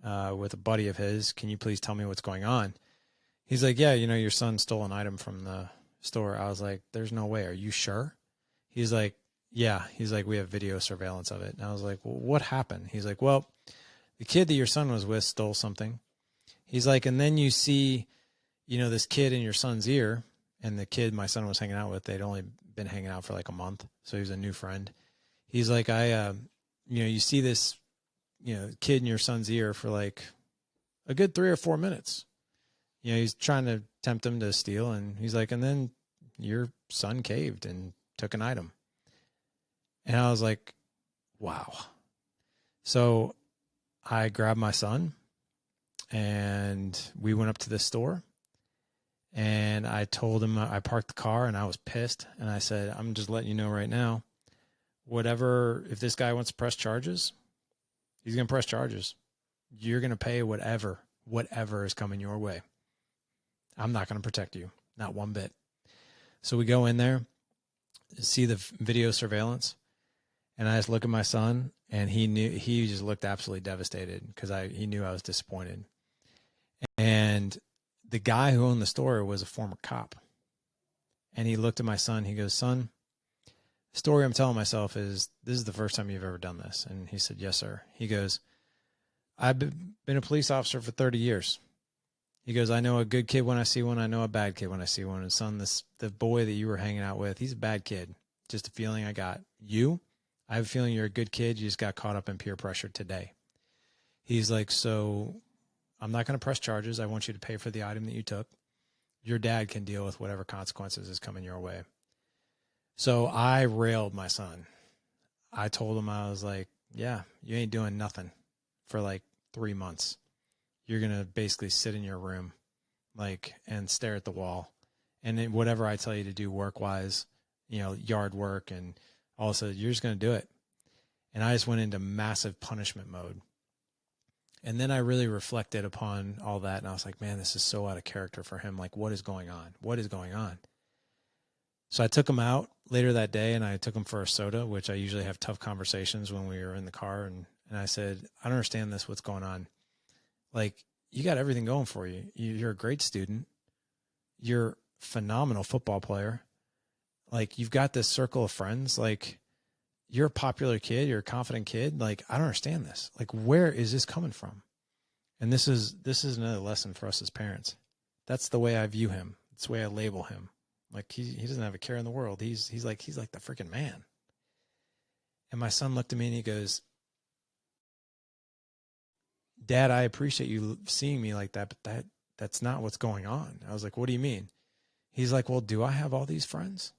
with a buddy of his. Can you please tell me what's going on?" He's like, "Yeah, your son stole an item from the store." I was like, "There's no way. Are you sure?" He's like, "Yeah." He's like, "We have video surveillance of it." And I was like, "Well, what happened?" He's like, "Well, the kid that your son was with stole something." He's like, "And then you see, this kid in your son's ear." And the kid my son was hanging out with, they'd only been hanging out for like a month. So he was a new friend. He's like, you see this, kid in your son's ear for like a good 3 or 4 minutes. He's trying to tempt him to steal. And he's like, and then your son caved and took an item. And I was like, wow. So I grabbed my son and we went up to the store. And I told him, I parked the car and I was pissed. And I said, "I'm just letting you know right now, if this guy wants to press charges, he's going to press charges. You're going to pay whatever is coming your way. I'm not going to protect you, not one bit." So we go in there, see the video surveillance, and I just look at my son, and he just looked absolutely devastated because he knew I was disappointed. And the guy who owned the store was a former cop. And he looked at my son. He goes, "Son, the story I'm telling myself is this is the first time you've ever done this." And he said, "Yes, sir." He goes, "I've been a police officer for 30 years. He goes, I know a good kid when I see one. I know a bad kid when I see one. And son, the boy that you were hanging out with, he's a bad kid. Just a feeling I got. You, I have a feeling you're a good kid. You just got caught up in peer pressure today. He's like, so I'm not going to press charges. I want you to pay for the item that you took. Your dad can deal with whatever consequences is coming your way. So I railed my son. I told him, I was like, yeah, you ain't doing nothing for like 3 months. You're going to basically sit in your room like and stare at the wall. And then whatever I tell you to do work wise, yard work and also you're just going to do it. And I just went into massive punishment mode. And then I really reflected upon all that. And I was like, man, this is so out of character for him. Like, what is going on? What is going on? So I took him out later that day and I took him for a soda, which I usually have tough conversations when we were in the car. And I said, I don't understand this. What's going on? Like, you got everything going for you. You're a great student. You're a phenomenal football player. Like, you've got this circle of friends. Like, you're a popular kid. You're a confident kid. Like, I don't understand this. Like, where is this coming from? And this is another lesson for us as parents. That's the way I view him. It's the way I label him. Like, he doesn't have a care in the world. He's like the freaking man. And my son looked at me and he goes, Dad, I appreciate you seeing me like that, but that's not what's going on. I was like, what do you mean? He's like, well, do I have all these friends?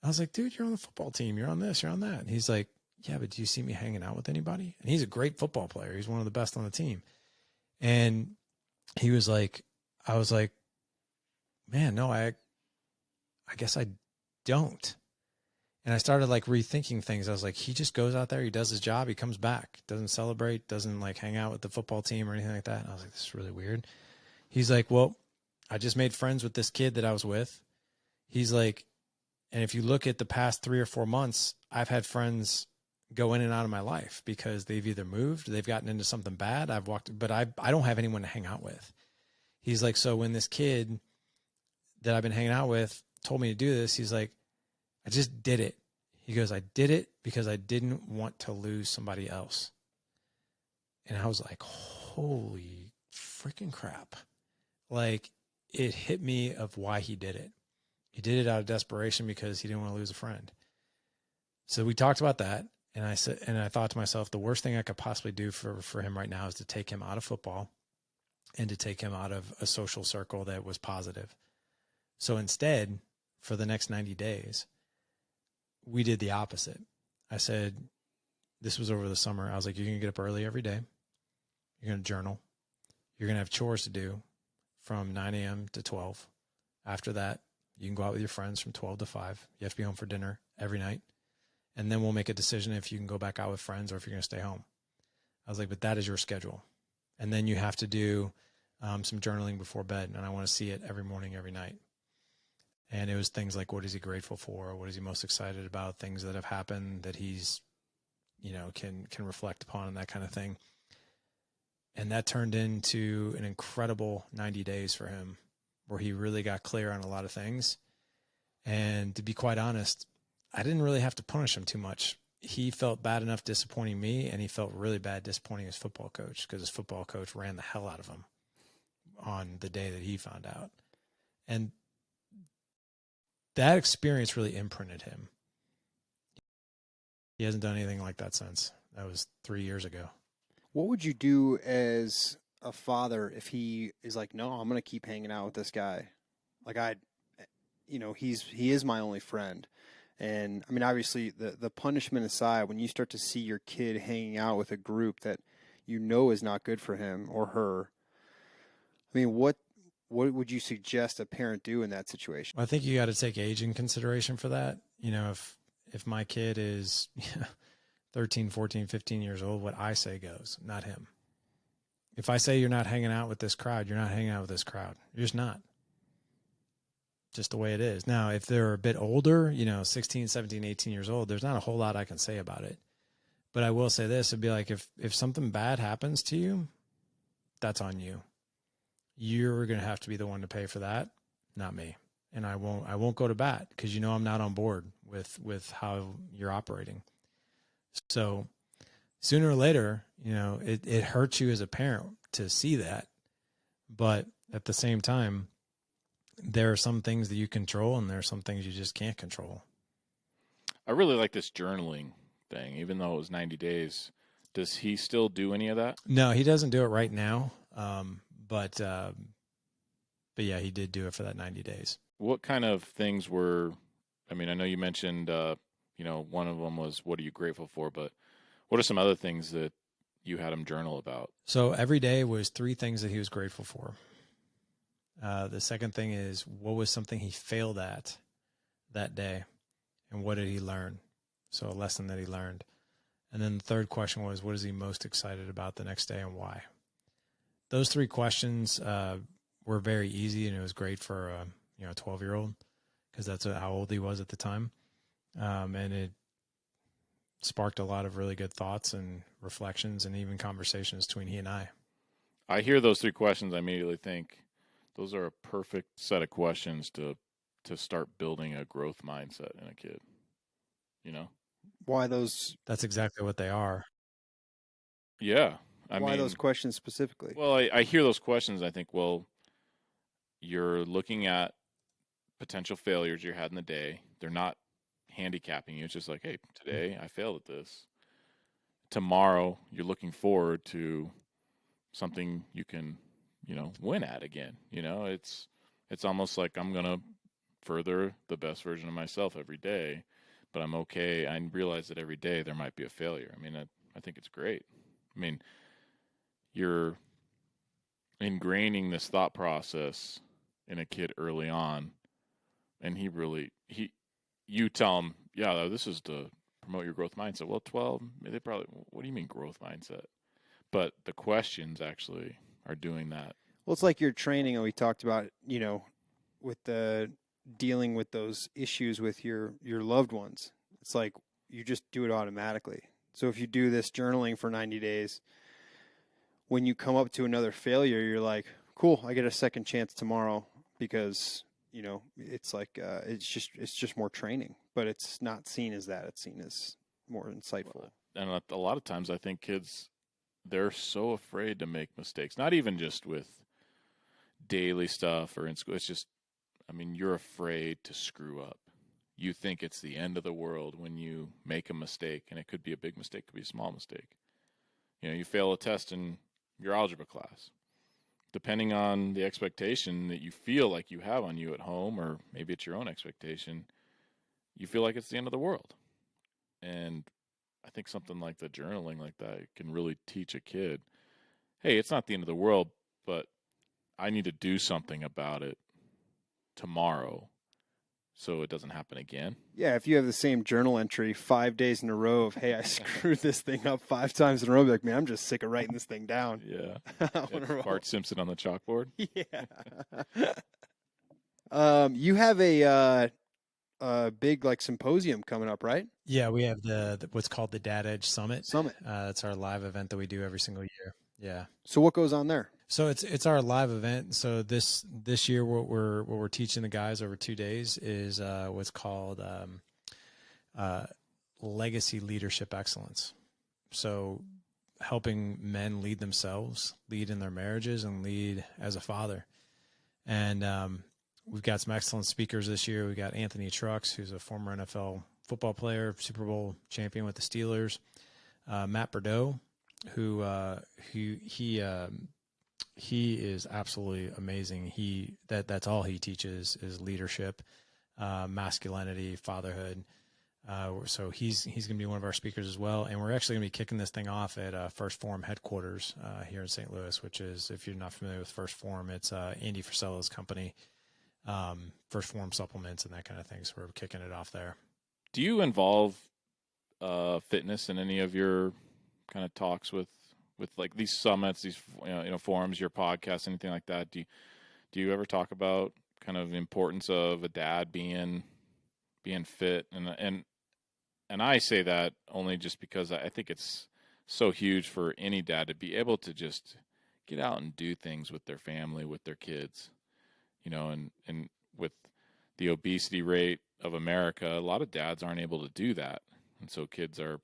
I was like, dude, you're on the football team. You're on this, you're on that. And he's like, yeah, but do you see me hanging out with anybody? And he's a great football player. He's one of the best on the team. And he was like, I was like, man, no, I guess I don't. And I started like rethinking things. I was like, he just goes out there, he does his job, he comes back, doesn't celebrate, doesn't like hang out with the football team or anything like that. And I was like, this is really weird. He's like, well, I just made friends with this kid that I was with. He's like, and if you look at the past 3 or 4 months, I've had friends go in and out of my life because they've either moved, they've gotten into something bad. I've walked, but I don't have anyone to hang out with. He's like, so when this kid that I've been hanging out with told me to do this, he's like, I just did it. He goes, I did it because I didn't want to lose somebody else. And I was like, holy freaking crap. Like, it hit me of why he did it. He did it out of desperation because he didn't want to lose a friend. So we talked about that. And I said, and I thought to myself, the worst thing I could possibly do for him right now is to take him out of football and to take him out of a social circle that was positive. So instead, for the next 90 days, we did the opposite. I said, this was over the summer. I was like, you're going to get up early every day. You're going to journal. You're going to have chores to do from 9 a.m. to 12. After that, you can go out with your friends from 12 to 5. You have to be home for dinner every night. And then we'll make a decision if you can go back out with friends or if you're going to stay home. I was like, but that is your schedule. And then you have to do some journaling before bed. And I want to see it every morning, every night. And it was things like, what is he grateful for? What is he most excited about? Things that have happened that he's, can reflect upon and that kind of thing. And that turned into an incredible 90 days for him where he really got clear on a lot of things. And to be quite honest, I didn't really have to punish him too much. He felt bad enough disappointing me, and he felt really bad disappointing his football coach because his football coach ran the hell out of him on the day that he found out. And that experience really imprinted him. He hasn't done anything like that since. That was 3 years ago. What would you do as a father if he is like, no, I'm going to keep hanging out with this guy? Like he is my only friend. And I mean, obviously the punishment aside, when you start to see your kid hanging out with a group that is not good for him or her, I mean, what would you suggest a parent do in that situation? I think you got to take age in consideration for that. If my kid is 13, 14, 15 years old, what I say goes, not him. If I say you're not hanging out with this crowd, you're not hanging out with this crowd. You're just not. Just the way it is. Now, if they're a bit older, 16, 17, 18 years old, there's not a whole lot I can say about it. But I will say this, it'd be like if something bad happens to you, that's on you. You're going to have to be the one to pay for that, not me. And I won't go to bat because I'm not on board with how you're operating. So sooner or later, it hurts you as a parent to see that. But at the same time, there are some things that you control and there are some things you just can't control. I really like this journaling thing, even though it was 90 days. Does he still do any of that? No, he doesn't do it right now. But yeah, he did do it for that 90 days. What kind of things were, I mean, I know you mentioned, one of them was, what are you grateful for? But what are some other things that you had him journal about? So every day was 3 things that he was grateful for. The second thing is, what was something he failed at that day? And what did he learn? So a lesson that he learned. And then the third question was, what is he most excited about the next day and why? Those 3 questions were very easy, and it was great for a 12-year-old, because that's how old he was at the time. And it sparked a lot of really good thoughts and reflections and even conversations between he and I. I hear those 3 questions. I immediately think those are a perfect set of questions to start building a growth mindset in a kid. Why those? That's exactly what they are. Yeah. Why those questions specifically? Well, I hear those questions. I think, well, you're looking at potential failures you had in the day. They're not handicapping you. It's just like, hey, today I failed at this. Tomorrow you're looking forward to something you can, win at again. It's almost like I'm gonna further the best version of myself every day, but I'm okay. I realize that every day there might be a failure. I mean, I think it's great. I mean, you're ingraining this thought process in a kid early on, and you tell him, yeah, this is to promote your growth mindset. Well, 12, they probably, what do you mean growth mindset? But the questions actually are doing that. Well, it's like your training, and we talked about, with the dealing with those issues with your loved ones. It's like you just do it automatically. So if you do this journaling for 90 days, when you come up to another failure, you're like, cool, I get a second chance tomorrow, because it's like it's just more training, but it's not seen as that. It's seen as more insightful. And a lot of times I think kids, they're so afraid to make mistakes, not even just with daily stuff or in school. It's just, I mean, you're afraid to screw up. You think it's the end of the world when you make a mistake, and it could be a big mistake, could be a small mistake. You fail a test in your algebra class. Depending on the expectation that you feel like you have on you at home, or maybe it's your own expectation, you feel like it's the end of the world. And I think something like the journaling like that can really teach a kid, hey, it's not the end of the world, but I need to do something about it tomorrow so it doesn't happen again. Yeah, if you have the same journal entry 5 days in a row of, hey, I screwed this thing up 5 times in a row, be like, man, I'm just sick of writing this thing down. Yeah. Bart Simpson on the chalkboard. Yeah. You have a big symposium coming up, right? Yeah, we have the what's called the Dad Edge Summit. That's our live event that we do every single year. Yeah. So what goes on there? So it's our live event. So this year, what we're teaching the guys over 2 days is what's called legacy leadership excellence. So helping men lead themselves, lead in their marriages, and lead as a father. And we've got some excellent speakers this year. We got Anthony Trucks, who's a former NFL football player, Super Bowl champion with the Steelers. Matt Bordeaux, who he is absolutely amazing. That's all he teaches is leadership, masculinity, fatherhood. So he's going to be one of our speakers as well. And we're actually going to be kicking this thing off at First Form headquarters here in St. Louis, which is, if you're not familiar with First Form, it's Andy Frisella's company, First Form supplements and that kind of thing. So we're kicking it off there. Do you involve fitness in any of your kind of talks with like these summits, these forums, your podcast, anything like that? Do you ever talk about kind of importance of a dad being fit? And I say that only just because I think it's so huge for any dad to be able to just get out and do things with their family, with their kids, and with the obesity rate of America, a lot of dads aren't able to do that. And so kids are,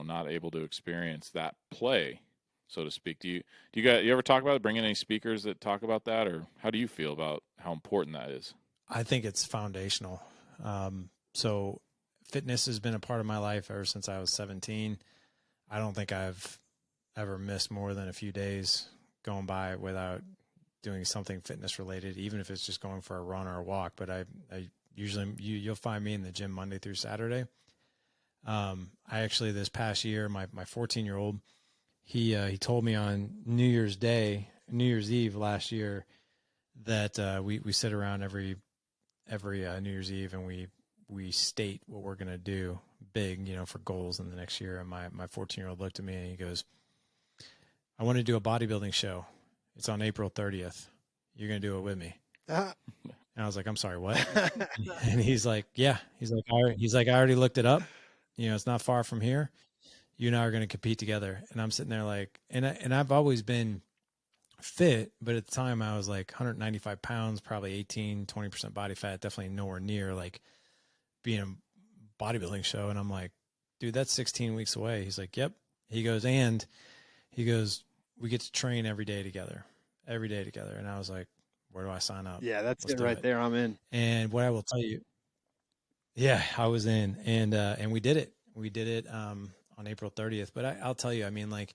not able to experience that play so to speak. You ever talk about it? Bring in any speakers that talk about that, or how do you feel about how important that is? I think it's foundational. So fitness has been a part of my life ever since I was 17. I don't think I've ever missed more than a few days going by without doing something fitness related, even if it's just going for a run or a walk. But I usually, you'll find me in the gym Monday through Saturday. I actually, this past year, my 14-year-old, he told me on New Year's Eve last year that we sit around every New Year's Eve and we state what we're going to do big, for goals in the next year. And my 14-year-old looked at me and he goes, I want to do a bodybuilding show. It's on April 30th. You're going to do it with me. And I was like, I'm sorry, what? And he's like, yeah. He's like, I already looked it up. It's not far from here. You and I are going to compete together. And I'm sitting there like, and I've always been fit, but at the time I was like 195 pounds, probably 18-20% body fat, definitely nowhere near like being a bodybuilding show. And I'm like, dude, that's 16 weeks away. He's like, yep. He goes, we get to train every day together. And I was like, where do I sign up? Yeah, that's Let's it do right it. there. I'm in. And what I will tell you, yeah, I was in, and we did it. We did it on April 30th. But I'll tell you, I mean, like,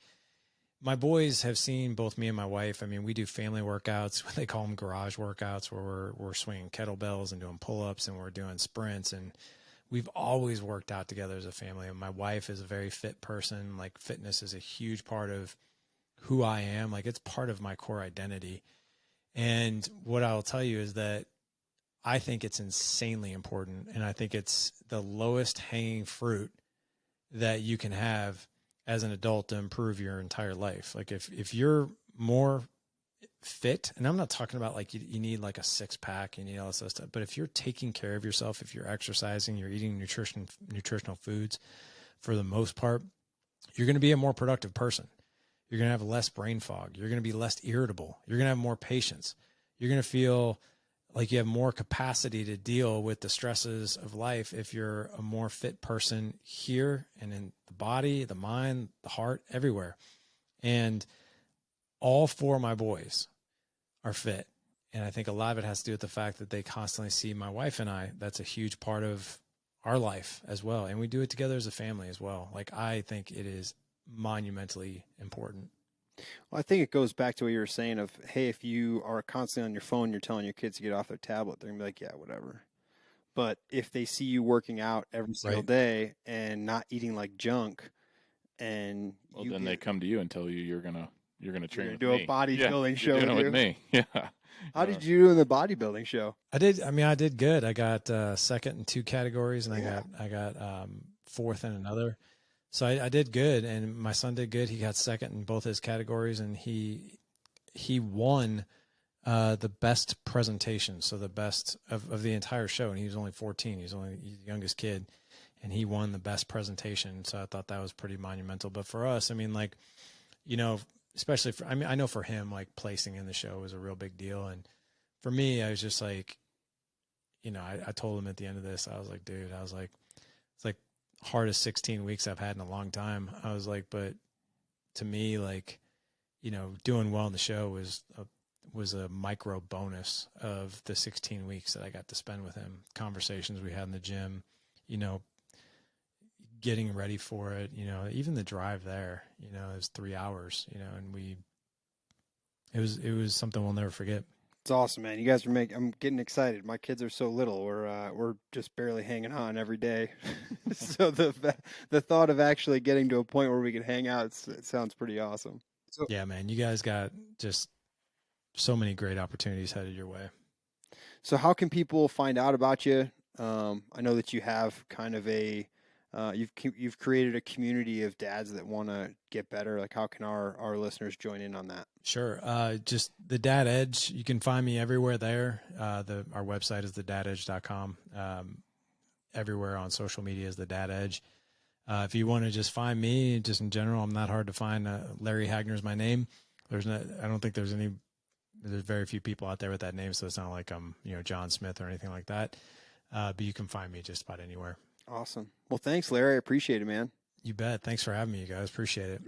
my boys have seen both me and my wife. I mean, we do family workouts. They call them garage workouts, where we're swinging kettlebells and doing pull-ups and we're doing sprints. And we've always worked out together as a family. And my wife is a very fit person. Like, fitness is a huge part of who I am. Like, it's part of my core identity. And what I'll tell you is that I think it's insanely important. And I think it's the lowest hanging fruit that you can have as an adult to improve your entire life. Like, if you're more fit, and I'm not talking about like you need like a 6-pack, you need all this other stuff, but if you're taking care of yourself, if you're exercising, you're eating nutritional foods for the most part, you're going to be a more productive person. You're going to have less brain fog. You're going to be less irritable. You're going to have more patience. You're going to feel like you have more capacity to deal with the stresses of life if you're a more fit person here and in the body, the mind, the heart, everywhere. And all 4 of my boys are fit. And I think a lot of it has to do with the fact that they constantly see my wife and I. That's a huge part of our life as well. And we do it together as a family as well. Like, I think it is monumentally important. Well, I think it goes back to what you were saying of, hey, if you are constantly on your phone, you're telling your kids to get off their tablet, they're gonna be like, yeah, whatever. But if they see you working out every single Right. day and not eating like junk, and Well, you then they get come to you and tell you you're gonna you're train gonna with do a me. Yeah, bodybuilding you're show doing with it with you. me. Yeah. How did you do in the bodybuilding show? I did good. I got second in 2 categories, and Yeah. I got fourth in another. So I did good, and my son did good. He got second in both his categories, and he won the best presentation, so the best of the entire show. And he was only 14. He's the youngest kid, and he won the best presentation. So I thought that was pretty monumental. But for us, I mean, like, especially I know for him, like, placing in the show was a real big deal. And for me, I was just like, I told him at the end of this, I was like, dude, it's like hardest 16 weeks I've had in a long time. I was like, but to me, like, doing well in the show was a micro bonus of the 16 weeks that I got to spend with him. Conversations we had in the gym, getting ready for it, even the drive there, it was 3 hours, and it was something we'll never forget. It's awesome, man. You guys are making. I'm getting excited. My kids are so little. We're just barely hanging on every day. So the thought of actually getting to a point where we can hang out, it sounds pretty awesome. So Yeah, man, you guys got just so many great opportunities headed your way. so how can people find out about you? I know that you have kind of you've created a community of dads that want to get better. Like, how can our listeners join in on that? Sure. Just the Dad Edge. You can find me everywhere there. Our website is thedadedge.com. Everywhere on social media is the Dad Edge. If you want to just find me, just in general, I'm not hard to find. Larry Hagner is my name. I don't think there's very few people out there with that name, so it's not like I'm, John Smith or anything like that. But you can find me just about anywhere. Awesome. Well, thanks, Larry. I appreciate it, man. You bet. Thanks for having me, you guys. Appreciate it.